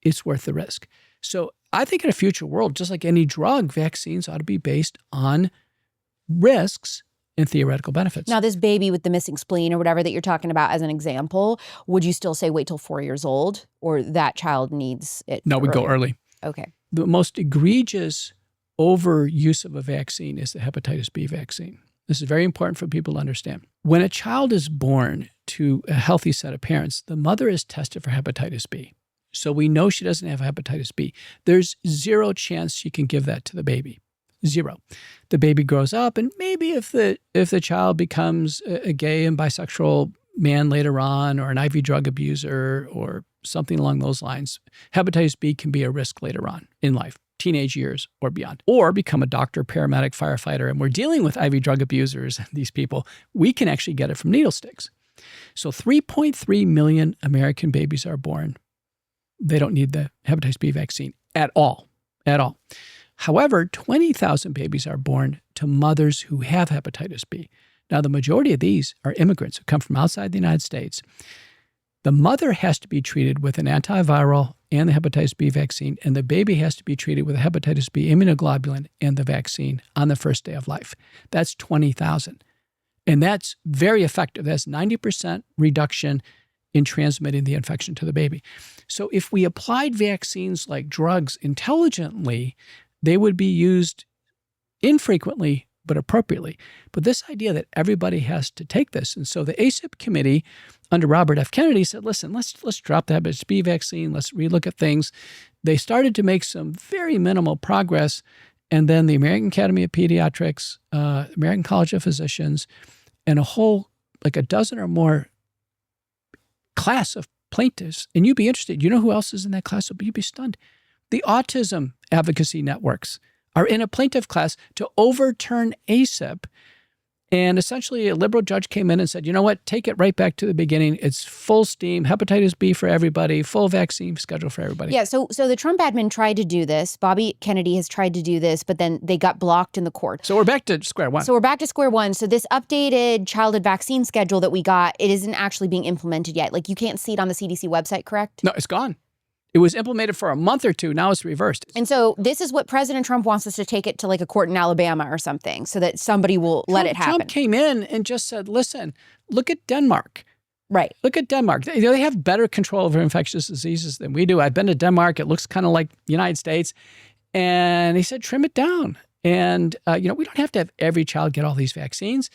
it's worth the risk. So I think in a future world, just like any drug, vaccines ought to be based on risks and theoretical benefits. Now, this baby with the missing spleen or whatever that you're talking about as an example, would you still say wait till 4 years old, or that child needs it? No, we go early. Okay. The most egregious overuse of a vaccine is the hepatitis B vaccine. This is very important for people to understand. When a child is born to a healthy set of parents, the mother is tested for hepatitis B. So we know she doesn't have hepatitis B. There's zero chance she can give that to the baby. Zero. The baby grows up, and maybe if the child becomes a gay and bisexual man later on, or an IV drug abuser, or something along those lines, hepatitis B can be a risk later on in life, teenage years or beyond, or become a doctor, paramedic, firefighter, and we're dealing with IV drug abusers, these people, we can actually get it from needle sticks. So 3.3 million American babies are born. They don't need the hepatitis B vaccine at all, at all. However, 20,000 babies are born to mothers who have hepatitis B. Now, the majority of these are immigrants who come from outside the United States. The mother has to be treated with an antiviral and the hepatitis B vaccine, and the baby has to be treated with a hepatitis B immunoglobulin and the vaccine on the first day of life. That's 20,000. And that's very effective. That's 90% reduction in transmitting the infection to the baby. So if we applied vaccines like drugs intelligently, they would be used infrequently but appropriately. But this idea that everybody has to take this, and so the ACIP committee under Robert F. Kennedy said, listen, let's drop the hepatitis B vaccine, let's relook at things. They started to make some very minimal progress, and then the American Academy of Pediatrics, American College of Physicians, and a whole, like a dozen or more class of plaintiffs, and you'd be interested, you know who else is in that class? You'd be stunned. The autism advocacy networks are in a plaintiff class to overturn ACIP. And essentially a liberal judge came in and said, you know what, take it right back to the beginning. It's full steam, hepatitis B for everybody, full vaccine schedule for everybody. Yeah, so the Trump admin tried to do this. Bobby Kennedy has tried to do this, but then they got blocked in the court. So we're back to square one. So this updated childhood vaccine schedule that we got, it isn't actually being implemented yet. Like, you can't see it on the CDC website, correct? No, it's gone. It was implemented for a month or two. Now it's reversed. And so this is what President Trump wants us to take it to, like a court in Alabama or something, so that somebody will let it happen. Trump came in and just said, listen, look at Denmark. Right. Look at Denmark. They have better control over infectious diseases than we do. I've been to Denmark. It looks kind of like the United States. And he said, trim it down. And, we don't have to have every child get all these vaccines.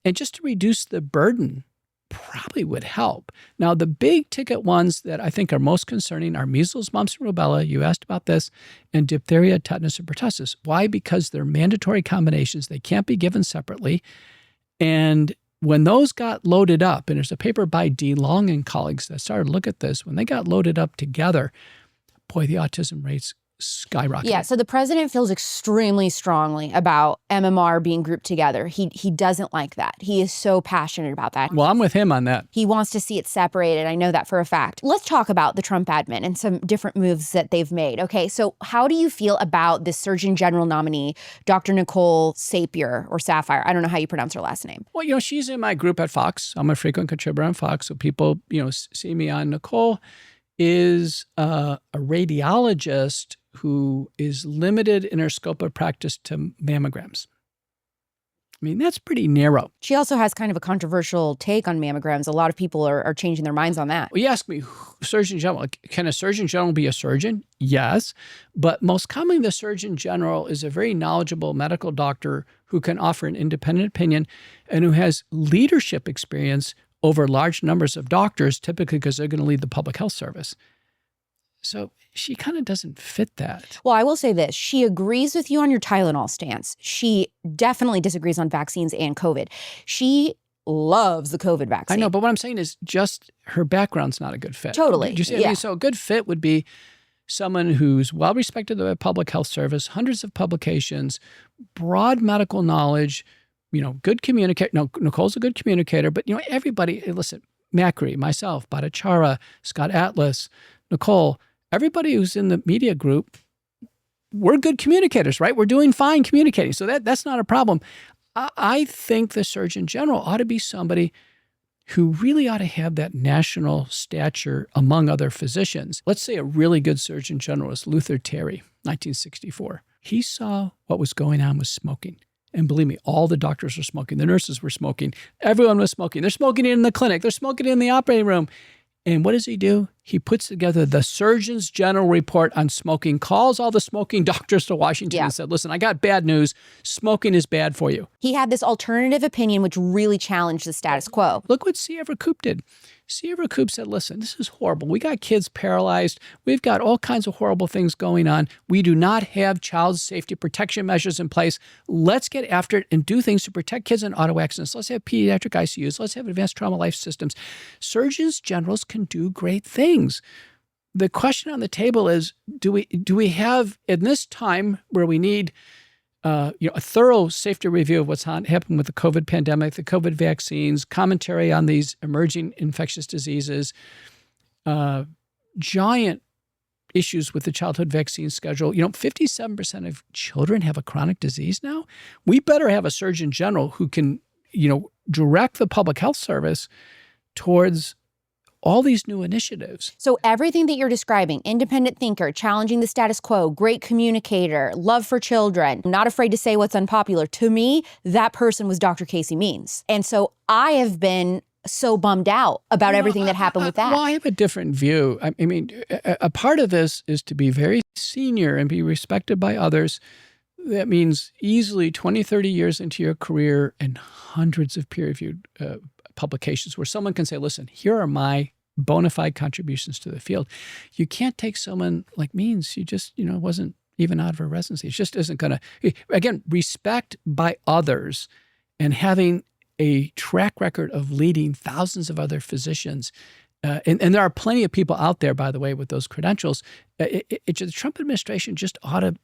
And just to reduce the burden probably would help. Now, the big ticket ones that I think are most concerning are measles, mumps, and rubella. You asked about this, and diphtheria, tetanus, and pertussis. Why? Because they're mandatory combinations. They can't be given separately. And when those got loaded up, and there's a paper by D. Long and colleagues that started to look at this, when they got loaded up together, boy, the autism rates skyrocketed. Yeah, so the president feels extremely strongly about MMR being grouped together. He doesn't like that. He is so passionate about that. Well, I'm with him on that. He wants to see it separated. I know that for a fact. Let's talk about the Trump admin and some different moves that they've made. Okay, so how do you feel about the Surgeon General nominee, Dr. Nicole Sapir, or Sapphire? I don't know how you pronounce her last name. Well, she's in my group at Fox. I'm a frequent contributor on Fox, so people, see me on. Nicole is a radiologist who is limited in her scope of practice to mammograms. I mean, that's pretty narrow. She also has kind of a controversial take on mammograms. A lot of people are changing their minds on that. Well, you ask me, Surgeon General, can a Surgeon General be a surgeon? Yes. But most commonly, the Surgeon General is a very knowledgeable medical doctor who can offer an independent opinion and who has leadership experience over large numbers of doctors, typically because they're going to lead the public health service. So she kind of doesn't fit that. Well, I will say this. She agrees with you on your Tylenol stance. She definitely disagrees on vaccines and COVID. She loves the COVID vaccine. I know, but what I'm saying is just her background's not a good fit. Totally. Do you see? Yeah. I mean, so a good fit would be someone who's well-respected by the public health service, hundreds of publications, broad medical knowledge, good communicator. No, Nicole's a good communicator, but, everybody, listen, Macri, myself, Bhattacharya, Scott Atlas, Nicole, everybody who's in the media group, we're good communicators, right? We're doing fine communicating. So that's not a problem. I think the Surgeon General ought to be somebody who really ought to have that national stature among other physicians. Let's say a really good Surgeon General is Luther Terry, 1964. He saw what was going on with smoking. And believe me, all the doctors were smoking. The nurses were smoking. Everyone was smoking. They're smoking it in the clinic. They're smoking it in the operating room. And what does he do? he puts together the Surgeon General report on smoking, calls all the smoking doctors to Washington and said, listen, I got bad news. Smoking is bad for you. He had this alternative opinion, which really challenged the status quo. Look what Sierra Coop did. Sierra Coop said, listen, this is horrible. We got kids paralyzed. We've got all kinds of horrible things going on. We do not have child safety protection measures in place. Let's get after it and do things to protect kids in auto accidents. Let's have pediatric ICUs. Let's have advanced trauma life systems. Surgeons Generals can do great things. The question on the table is, do we have, in this time where we need a thorough safety review of what's happened with the COVID pandemic, the COVID vaccines, commentary on these emerging infectious diseases, giant issues with the childhood vaccine schedule. 57% of children have a chronic disease now. We better have a Surgeon General who can, direct the public health service towards all these new initiatives. So everything that you're describing, independent thinker, challenging the status quo, great communicator, love for children, not afraid to say what's unpopular. To me, that person was Dr. Casey Means. And so I have been so bummed out about everything that happened with that. Well, I have a different view. I mean, a part of this is to be very senior and be respected by others. That means easily 20, 30 years into your career and hundreds of peer-reviewed publications where someone can say, listen, here are my bona fide contributions to the field. You can't take someone like Means, who just, wasn't even out of her residency. It just isn't going to, again, respect by others and having a track record of leading thousands of other physicians. And there are plenty of people out there, by the way, with those credentials. The Trump administration just ought to,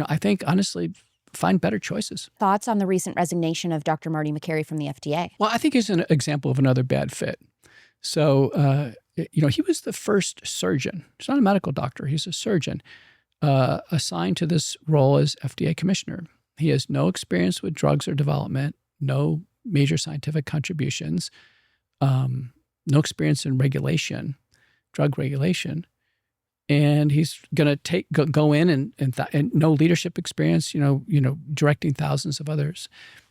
I think, honestly, find better choices. Thoughts on the recent resignation of Dr. Marty Makary from the FDA? Well, I think he's an example of another bad fit. So, he was the first surgeon. He's not a medical doctor. He's a surgeon assigned to this role as FDA commissioner. He has no experience with drugs or development, no major scientific contributions, no experience in regulation, drug regulation. And he's going to go in and no leadership experience, directing thousands of others.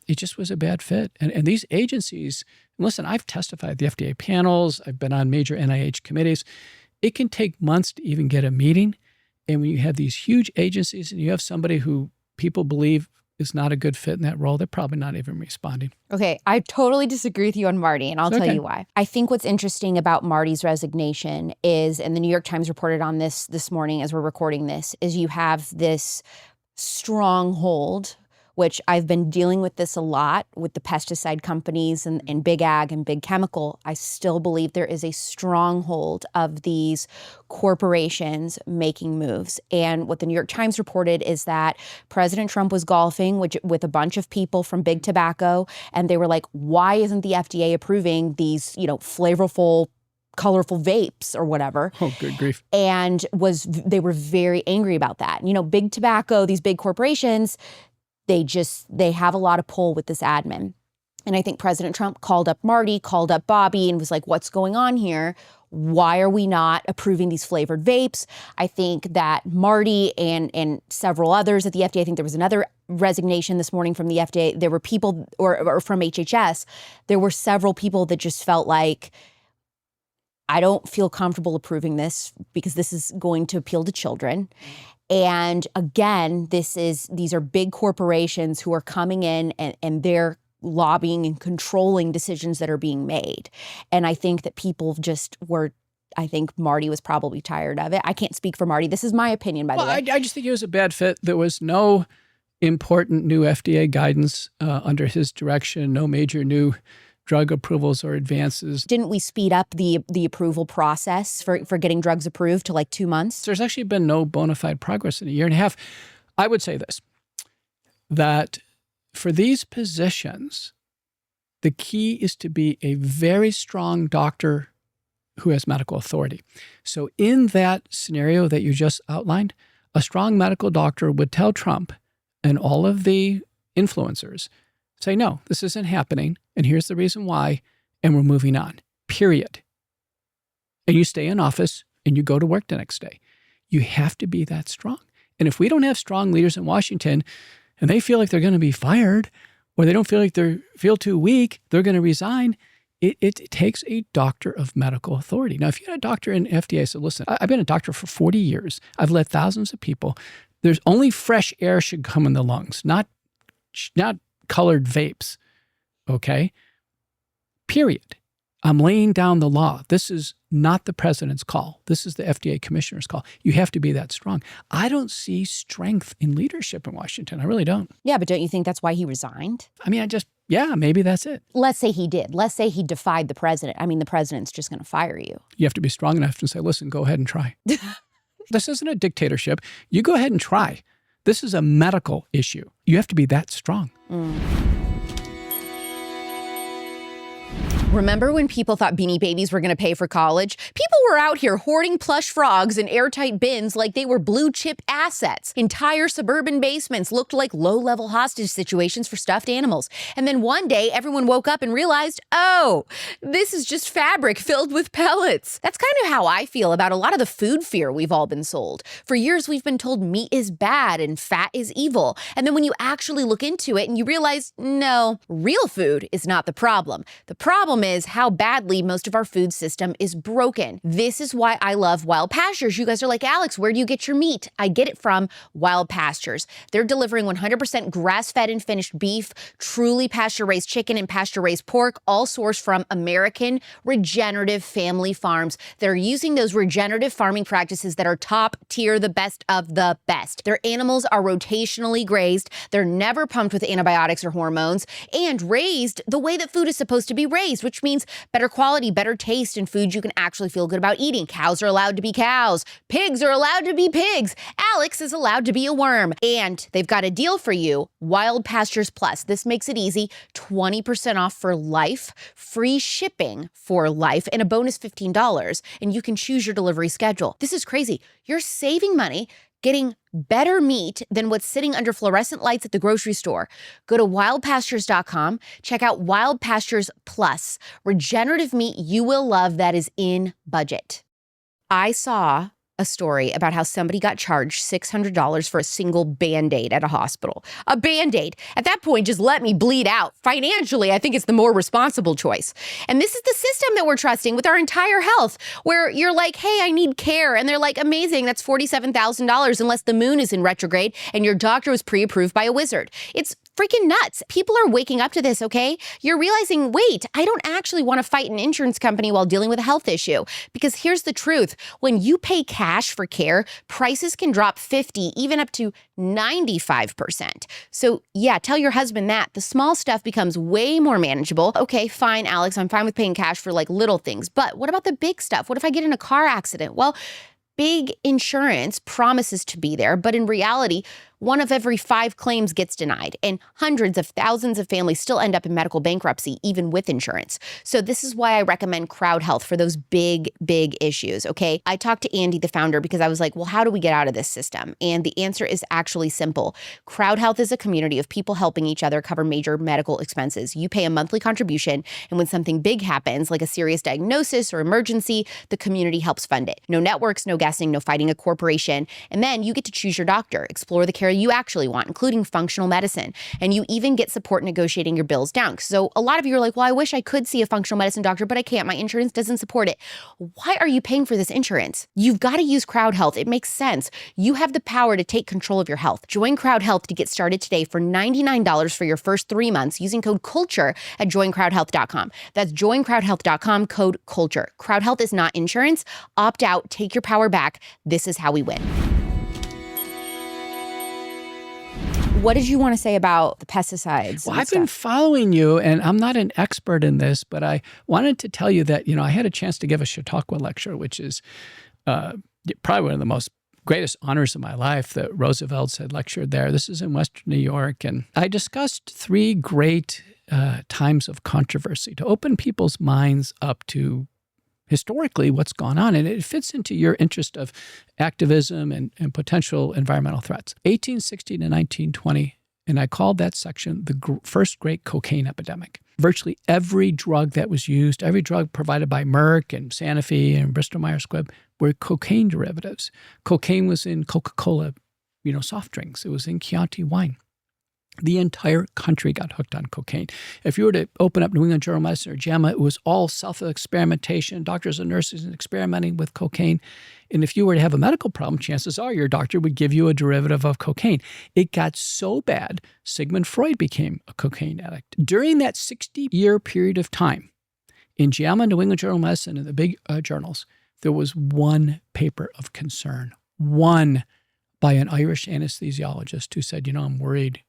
It just was a bad fit. And these agencies, listen, I've testified at the FDA panels. I've been on major NIH committees. It can take months to even get a meeting. And when you have these huge agencies and you have somebody who people believe is not a good fit in that role, they're probably not even responding. Okay, I totally disagree with you on Marty, and I'll tell you why. I think what's interesting about Marty's resignation is, and the New York Times reported on this morning as we're recording this, is you have this stronghold, which I've been dealing with this a lot with the pesticide companies and big ag and big chemical. I still believe there is a stronghold of these corporations making moves. And what the New York Times reported is that President Trump was golfing with a bunch of people from big tobacco, and they were like, why isn't the FDA approving these, flavorful, colorful vapes or whatever? Oh, good grief. And they were very angry about that. Big tobacco, these big corporations, they have a lot of pull with this admin. And I think President Trump called up Marty, called up Bobby, and was like, what's going on here? Why are we not approving these flavored vapes? I think that Marty and several others at the FDA, I think there was another resignation this morning from the FDA. There were people, or from HHS, there were several people that just felt like, I don't feel comfortable approving this because this is going to appeal to children. And again, these are big corporations who are coming in and they're lobbying and controlling decisions that are being made. And I think that people I think Marty was probably tired of it. I can't speak for Marty. This is my opinion, by the way. I just think it was a bad fit. There was no important new FDA guidance under his direction, no major new drug approvals or advances. Didn't we speed up the approval process for getting drugs approved to like 2 months? There's actually been no bona fide progress in a year and a half. I would say this, that for these positions, the key is to be a very strong doctor who has medical authority. So in that scenario that you just outlined, a strong medical doctor would tell Trump and all of the influencers, say, no, this isn't happening, and here's the reason why, and we're moving on, period. And you stay in office and you go to work the next day. You have to be that strong. And if we don't have strong leaders in Washington and they feel like they're going to be fired, or they don't feel like they feel too weak, they're going to resign, It takes a doctor of medical authority. Now, if you had a doctor in FDA said, listen, I've been a doctor for 40 years. I've led thousands of people. There's only fresh air should come in the lungs, not colored vapes. Okay? Period. I'm laying down the law. This is not the president's call. This is the FDA commissioner's call. You have to be that strong. I don't see strength in leadership in Washington. I really don't. Yeah, but don't you think that's why he resigned? I mean, maybe that's it. Let's say he did. Let's say he defied the president. I mean, the president's just going to fire you. You have to be strong enough to say, listen, go ahead and try. This isn't a dictatorship. You go ahead and try. This is a medical issue. You have to be that strong. Remember when people thought Beanie Babies were going to pay for college? People were out here hoarding plush frogs in airtight bins like they were blue chip assets. Entire suburban basements looked like low-level hostage situations for stuffed animals. And then one day, everyone woke up and realized, oh, this is just fabric filled with pellets. That's kind of how I feel about a lot of the food fear we've all been sold. For years, we've been told meat is bad and fat is evil. And then when you actually look into it and you realize, no, real food is not the problem. The problem is how badly most of our food system is broken. This is why I love Wild Pastures. You guys are like, Alex, where do you get your meat? I get it from Wild Pastures. They're delivering 100% grass-fed and finished beef, truly pasture-raised chicken and pasture-raised pork, all sourced from American regenerative family farms. They're using those regenerative farming practices that are top tier, the best of the best. Their animals are rotationally grazed. They're never pumped with antibiotics or hormones, and raised the way that food is supposed to be raised, which means better quality, better taste, and food you can actually feel good about eating. Cows are allowed to be cows. Pigs are allowed to be pigs. Alex is allowed to be a worm. And they've got a deal for you, Wild Pastures Plus. This makes it easy, 20% off for life, free shipping for life, and a bonus $15. And you can choose your delivery schedule. This is crazy. You're saving money, getting better meat than what's sitting under fluorescent lights at the grocery store. Go to wildpastures.com, check out Wild Pastures Plus, regenerative meat you will love that is in budget. I saw a story about how somebody got charged $600 for a single Band-Aid at a hospital. A Band-Aid. At that point, just let me bleed out. Financially, I think it's the more responsible choice. And this is the system that we're trusting with our entire health, where you're like, hey, I need care. And they're like, amazing, that's $47,000 unless the moon is in retrograde and your doctor was pre-approved by a wizard. It's freaking nuts. People are waking up to this, okay? You're realizing, wait, I don't actually want to fight an insurance company while dealing with a health issue. Because here's the truth. When you pay cash for care, prices can drop 50, even up to 95%. So yeah, tell your husband that. The small stuff becomes way more manageable. Okay, fine, Alex, I'm fine with paying cash for like little things. But what about the big stuff? What if I get in a car accident? Well, big insurance promises to be there, but in reality, 1 of every 5 claims gets denied, and hundreds of thousands of families still end up in medical bankruptcy, even with insurance. So this is why I recommend Crowd Health for those big, big issues, okay? I talked to Andy, the founder, because I was like, well, how do we get out of this system? And the answer is actually simple. Crowd Health is a community of people helping each other cover major medical expenses. You pay a monthly contribution, and when something big happens, like a serious diagnosis or emergency, the community helps fund it. No networks, no guessing, no fighting a corporation. And then you get to choose your doctor, explore the care you actually want, including functional medicine. And you even get support negotiating your bills down. So a lot of you are like, well, I wish I could see a functional medicine doctor, but I can't. My insurance doesn't support it. Why are you paying for this insurance? You've got to use Crowd Health. It makes sense. You have the power to take control of your health. Join Crowd Health to get started today for $99 for your first 3 months using code CULTURE at joincrowdhealth.com. That's joincrowdhealth.com, code CULTURE. Crowd Health is not insurance. Opt out. Take your power back. This is how we win. What did you want to say about the pesticides? Well, I've been following you, and I'm not an expert in this, but I wanted to tell you that, I had a chance to give a Chautauqua lecture, which is probably one of the most greatest honors of my life. The Roosevelts had lectured there. This is in Western New York. And I discussed 3 great times of controversy to open people's minds up to historically what's gone on. And it fits into your interest of activism and potential environmental threats. 1860 to 1920, and I called that section the first great cocaine epidemic. Virtually every drug that was used, every drug provided by Merck and Sanofi and Bristol-Myers Squibb were cocaine derivatives. Cocaine was in Coca-Cola, soft drinks. It was in Chianti wine. The entire country got hooked on cocaine. If you were to open up New England Journal of Medicine or JAMA, it was all self-experimentation, doctors and nurses experimenting with cocaine. And if you were to have a medical problem, chances are your doctor would give you a derivative of cocaine. It got so bad, Sigmund Freud became a cocaine addict. During that 60-year period of time, in JAMA, New England Journal of Medicine, and the big journals, there was one paper of concern, one by an Irish anesthesiologist who said, I'm worried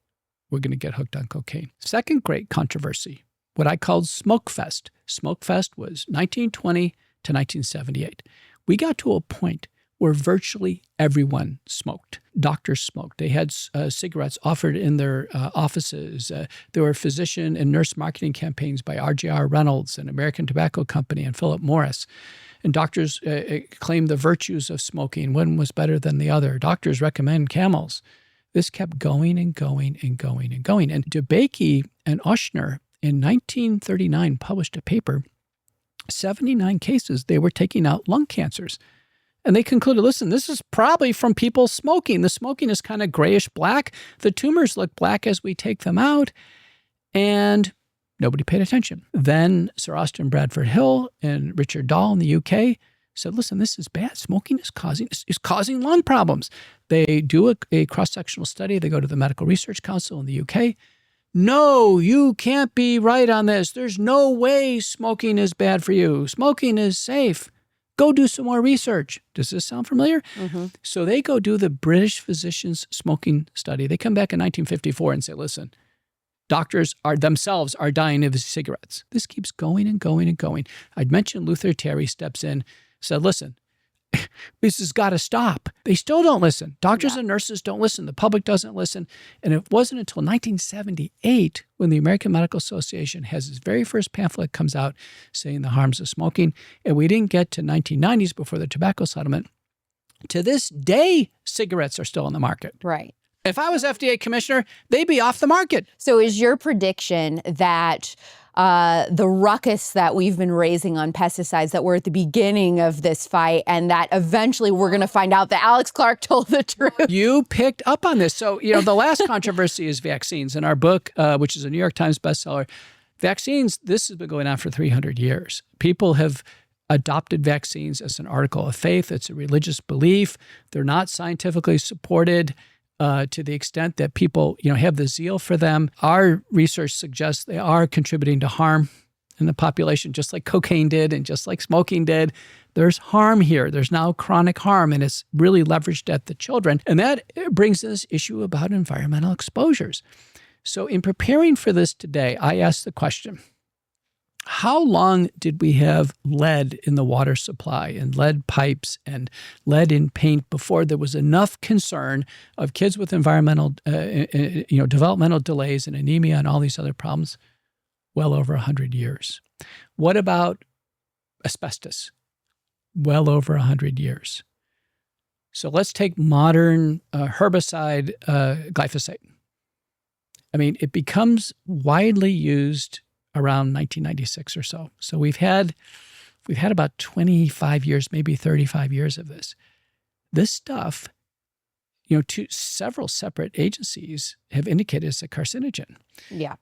we're going to get hooked on cocaine. Second great controversy, what I called Smoke Fest. Smoke Fest was 1920 to 1978. We got to a point where virtually everyone smoked. Doctors smoked. They had cigarettes offered in their offices. There were physician and nurse marketing campaigns by R.J.R. Reynolds and American Tobacco Company and Philip Morris. And doctors claimed the virtues of smoking. One was better than the other. Doctors recommend Camels. This kept going and going and going and going. And DeBakey and Ushner in 1939 published a paper, 79 cases, they were taking out lung cancers. And they concluded, listen, this is probably from people smoking. The smoking is kind of grayish black. The tumors look black as we take them out. And nobody paid attention. Then Sir Austin Bradford Hill and Richard Dahl in the UK said, listen, this is bad. Smoking is causing lung problems. They do a cross-sectional study. They go to the Medical Research Council in the UK. No, you can't be right on this. There's no way smoking is bad for you. Smoking is safe. Go do some more research. Does this sound familiar? Mm-hmm. So they go do the British physicians' smoking study. They come back in 1954 and say, listen, doctors themselves are dying of cigarettes. This keeps going and going and going. I'd mentioned Luther Terry steps in, said, listen, this has got to stop. They still don't listen. Doctors and nurses don't listen. The public doesn't listen. And it wasn't until 1978 when the American Medical Association has its very first pamphlet comes out saying the harms of smoking. And we didn't get to 1990s before the tobacco settlement. To this day, cigarettes are still on the market. Right. If I was FDA commissioner, they'd be off the market. So is your prediction that the ruckus that we've been raising on pesticides, that we're at the beginning of this fight and that eventually we're going to find out that Alex Clark told the truth? You picked up on this. So, the last controversy is vaccines. In our book, which is a New York Times bestseller, vaccines, this has been going on for 300 years. People have adopted vaccines as an article of faith. It's a religious belief. They're not scientifically supported. To the extent that people, have the zeal for them. Our research suggests they are contributing to harm in the population, just like cocaine did and just like smoking did. There's harm here. There's now chronic harm, and it's really leveraged at the children. And that brings this issue about environmental exposures. So in preparing for this today, I asked the question, how long did we have lead in the water supply and lead pipes and lead in paint before there was enough concern of kids with environmental, developmental delays and anemia and all these other problems? Well over 100 years. What about asbestos? Well over 100 years. So let's take modern herbicide glyphosate. I mean, it becomes widely used around 1996 or so. So we've had about 25 years, maybe 35 years of this. This stuff, several separate agencies have indicated it's a carcinogen. Yeah.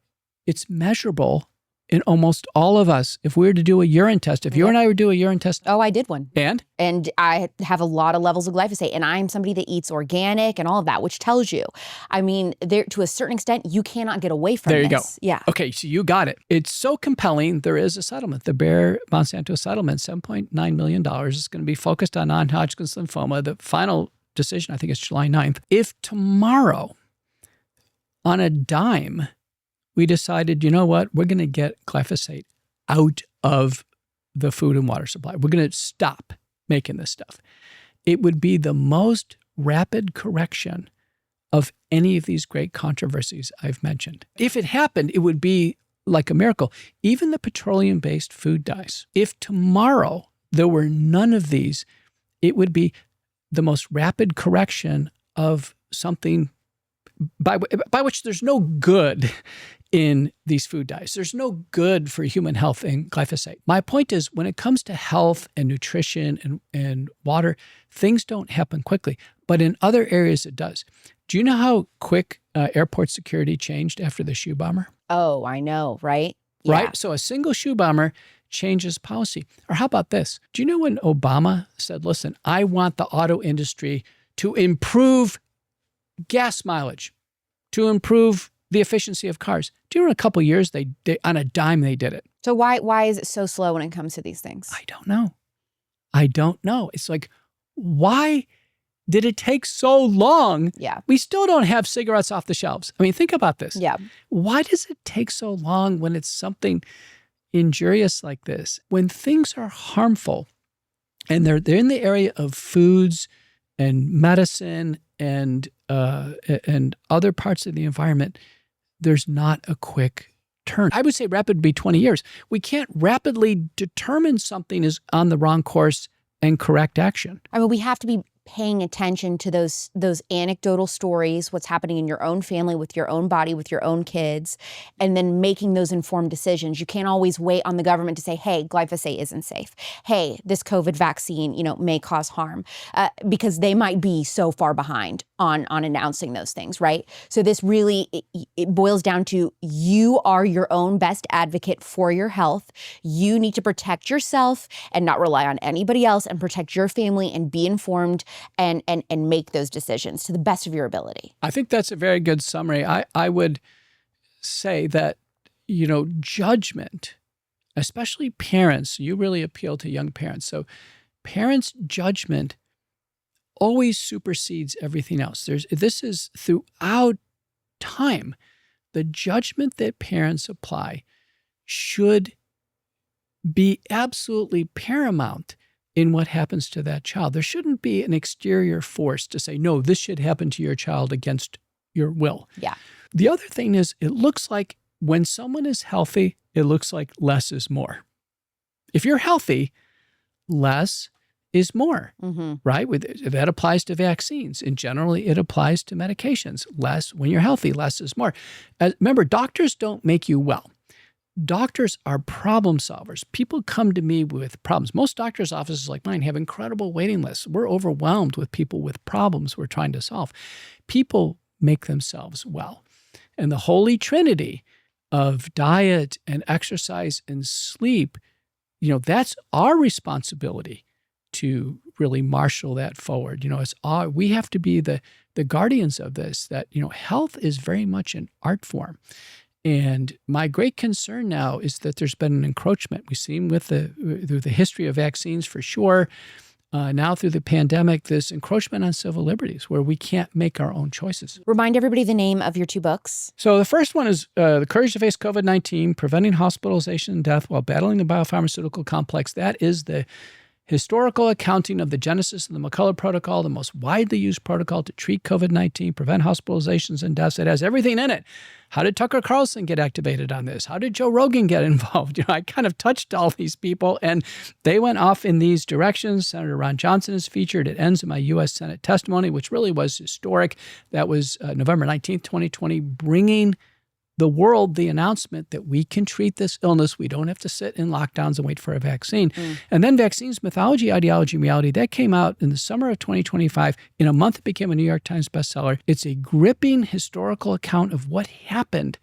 It's measurable in almost all of us. If we were to do a urine test, if you and I were to do a urine test. Oh, I did one. And I have a lot of levels of glyphosate, and I'm somebody that eats organic and all of that, which tells you, I mean, there to a certain extent, you cannot get away from this. There you go. Yeah. Okay, so you got it. It's so compelling. There is a settlement. The Bayer-Monsanto settlement, $7.9 million, is going to be focused on non-Hodgkin's lymphoma. The final decision, I think, is July 9th. If tomorrow, on a dime, we decided, you know what, we're going to get glyphosate out of the food and water supply. We're going to stop making this stuff. It would be the most rapid correction of any of these great controversies I've mentioned. If it happened, it would be like a miracle. Even the petroleum-based food dyes. If tomorrow there were none of these, it would be the most rapid correction of something by which there's no good in these food dyes. There's no good for human health in glyphosate. My point is, when it comes to health and nutrition and water, things don't happen quickly. But in other areas, it does. Do you know how quick airport security changed after the shoe bomber? Oh, I know, right? Yeah. Right? So a single shoe bomber changes policy. Or how about this? Do you know when Obama said, listen, I want the auto industry to improve gas mileage, to improve the efficiency of cars? Do you know in a couple of years, they on a dime, they did it? So why is it so slow when it comes to these things? I don't know. It's like, why did it take so long? Yeah. We still don't have cigarettes off the shelves. I mean, think about this. Yeah. Why does it take so long when it's something injurious like this? When things are harmful and they're in the area of foods and medicine and other parts of the environment, there's not a quick turn. I would say rapid would be 20 years. We can't rapidly determine something is on the wrong course and correct action. I mean, we have to be paying attention to those anecdotal stories, what's happening in your own family, with your own body, with your own kids, and then making those informed decisions. You can't always wait on the government to say, hey, glyphosate isn't safe. Hey, this COVID vaccine, may cause harm, because they might be so far behind on announcing those things, right? So this really, it boils down to, you are your own best advocate for your health. You need to protect yourself and not rely on anybody else, and protect your family and be informed and make those decisions to the best of your ability. I think that's a very good summary. I would say that, judgment, especially parents, you really appeal to young parents. So parents' judgment always supersedes everything else. This is throughout time. The judgment that parents apply should be absolutely paramount in what happens to that child. There shouldn't be an exterior force to say, no, this should happen to your child against your will. Yeah. The other thing is, it looks like when someone is healthy, it looks like less is more. If you're healthy, less is more, right? That applies to vaccines. And generally, it applies to medications. Less, when you're healthy, less is more. Remember, doctors don't make you well. Doctors are problem solvers. People come to me with problems. Most doctors' offices like mine have incredible waiting lists. We're overwhelmed with people with problems we're trying to solve. People make themselves well. And the holy trinity of diet and exercise and sleep, that's our responsibility to really marshal that forward. We have to be the guardians of this, that, health is very much an art form. And my great concern now is that there's been an encroachment. We've seen through the history of vaccines for sure, now through the pandemic, this encroachment on civil liberties where we can't make our own choices. Remind everybody the name of your two books. So the first one is The Courage to Face COVID-19, Preventing Hospitalization and Death While Battling the Biopharmaceutical Complex. That is the historical accounting of the genesis of the McCullough protocol, the most widely used protocol to treat COVID-19, prevent hospitalizations and deaths. It has everything in it. How did Tucker Carlson get activated on this? How did Joe Rogan get involved? I kind of touched all these people, and they went off in these directions. Senator Ron Johnson is featured. It ends in my U.S. Senate testimony, which really was historic. That was November 19th, 2020, bringing the world the announcement that we can treat this illness. We don't have to sit in lockdowns and wait for a vaccine. And then Vaccines, Mythology, Ideology, and Reality, that came out in the summer of 2025. In a month, it became a New York Times bestseller. It's a gripping historical account of what happened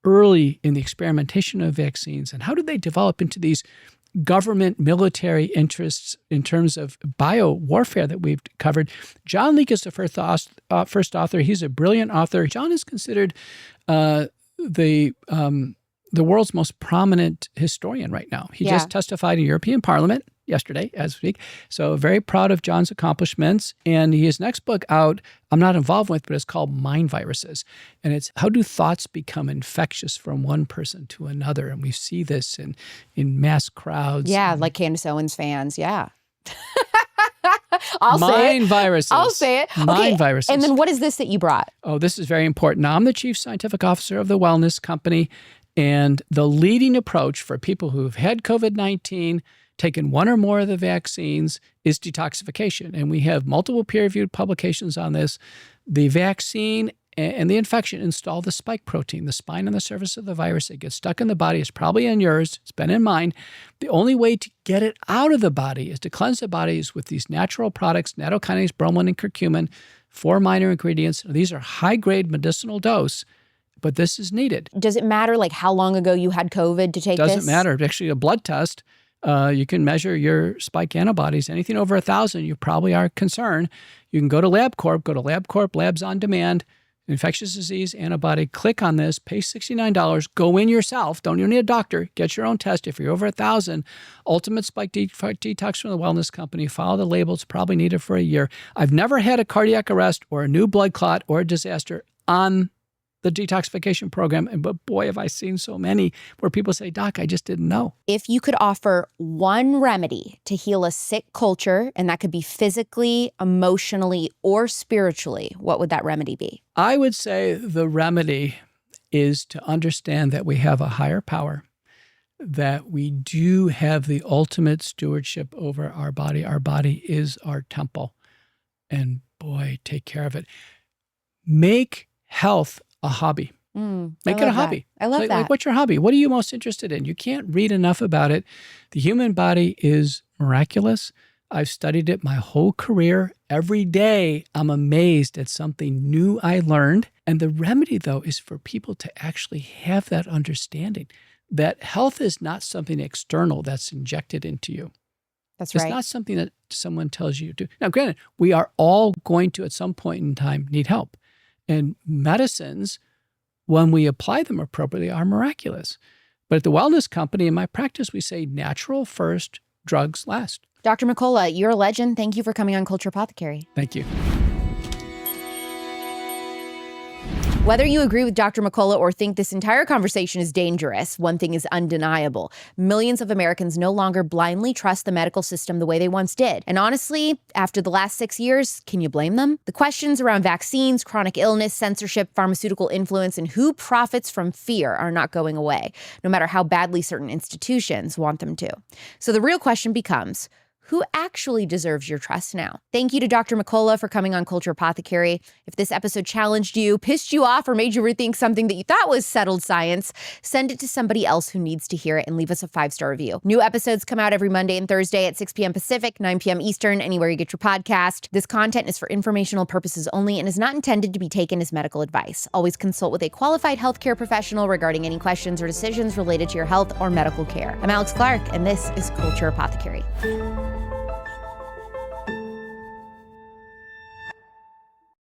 early in the experimentation of vaccines and how did they develop into these government military interests in terms of bio-warfare that we've covered. John Leake is the first author. He's a brilliant author. John is considered the world's most prominent historian right now. He just testified in European Parliament yesterday, as we speak. So very proud of John's accomplishments. And his next book out, I'm not involved with, but it's called Mind Viruses. And it's how do thoughts become infectious from one person to another? And we see this in mass crowds. Yeah, like Candace Owens fans. Yeah. Mind viruses. I'll say it. Mind viruses. And then what is this that you brought? Oh, this is very important. Now, I'm the chief scientific officer of the wellness company, and the leading approach for people who've had COVID-19, taken one or more of the vaccines, is detoxification. And we have multiple peer-reviewed publications on this. The vaccine and the infection install the spike protein, the spine on the surface of the virus. It gets stuck in the body. It's probably in yours. It's been in mine. The only way to get it out of the body is to cleanse the bodies with these natural products, nattokinase, bromelain, and curcumin, 4 minor ingredients. These are high-grade medicinal dose, but this is needed. Does it matter like how long ago you had COVID to take this? Doesn't matter. Actually, a blood test, you can measure your spike antibodies. Anything over 1,000, you probably are concerned. You can go to LabCorp, Labs on Demand, infectious disease antibody, click on this, pay $69, go in yourself, don't even need a doctor, get your own test. If you're over 1,000, ultimate spike detox from the wellness company, follow the label, it's probably needed for a year. I've never had a cardiac arrest or a new blood clot or a disaster on the detoxification program. But boy, have I seen so many where people say, Doc, I just didn't know. If you could offer one remedy to heal a sick culture, and that could be physically, emotionally, or spiritually, what would that remedy be? I would say the remedy is to understand that we have a higher power, that we do have the ultimate stewardship over our body. Our body is our temple. And boy, take care of it. Make health a hobby. Make it a hobby. I love that. Like, what's your hobby? What are you most interested in? You can't read enough about it. The human body is miraculous. I've studied it my whole career. Every day, I'm amazed at something new I learned. And the remedy, though, is for people to actually have that understanding that health is not something external that's injected into you. That's right. It's not something that someone tells you to do. Now, granted, we are all going to, at some point in time, need help. And medicines, when we apply them appropriately, are miraculous. But at the Wellness Company, in my practice, we say natural first, drugs last. Dr. McCullough, you're a legend. Thank you for coming on Culture Apothecary. Thank you. Whether you agree with Dr. McCullough or think this entire conversation is dangerous, one thing is undeniable. Millions of Americans no longer blindly trust the medical system the way they once did. And honestly, after the last 6 years, can you blame them? The questions around vaccines, chronic illness, censorship, pharmaceutical influence, and who profits from fear are not going away, no matter how badly certain institutions want them to. So the real question becomes, who actually deserves your trust now? Thank you to Dr. McCullough for coming on Culture Apothecary. If this episode challenged you, pissed you off, or made you rethink something that you thought was settled science, send it to somebody else who needs to hear it and leave us a 5-star review. New episodes come out every Monday and Thursday at 6 p.m. Pacific, 9 p.m. Eastern, anywhere you get your podcast. This content is for informational purposes only and is not intended to be taken as medical advice. Always consult with a qualified healthcare professional regarding any questions or decisions related to your health or medical care. I'm Alex Clark, and this is Culture Apothecary.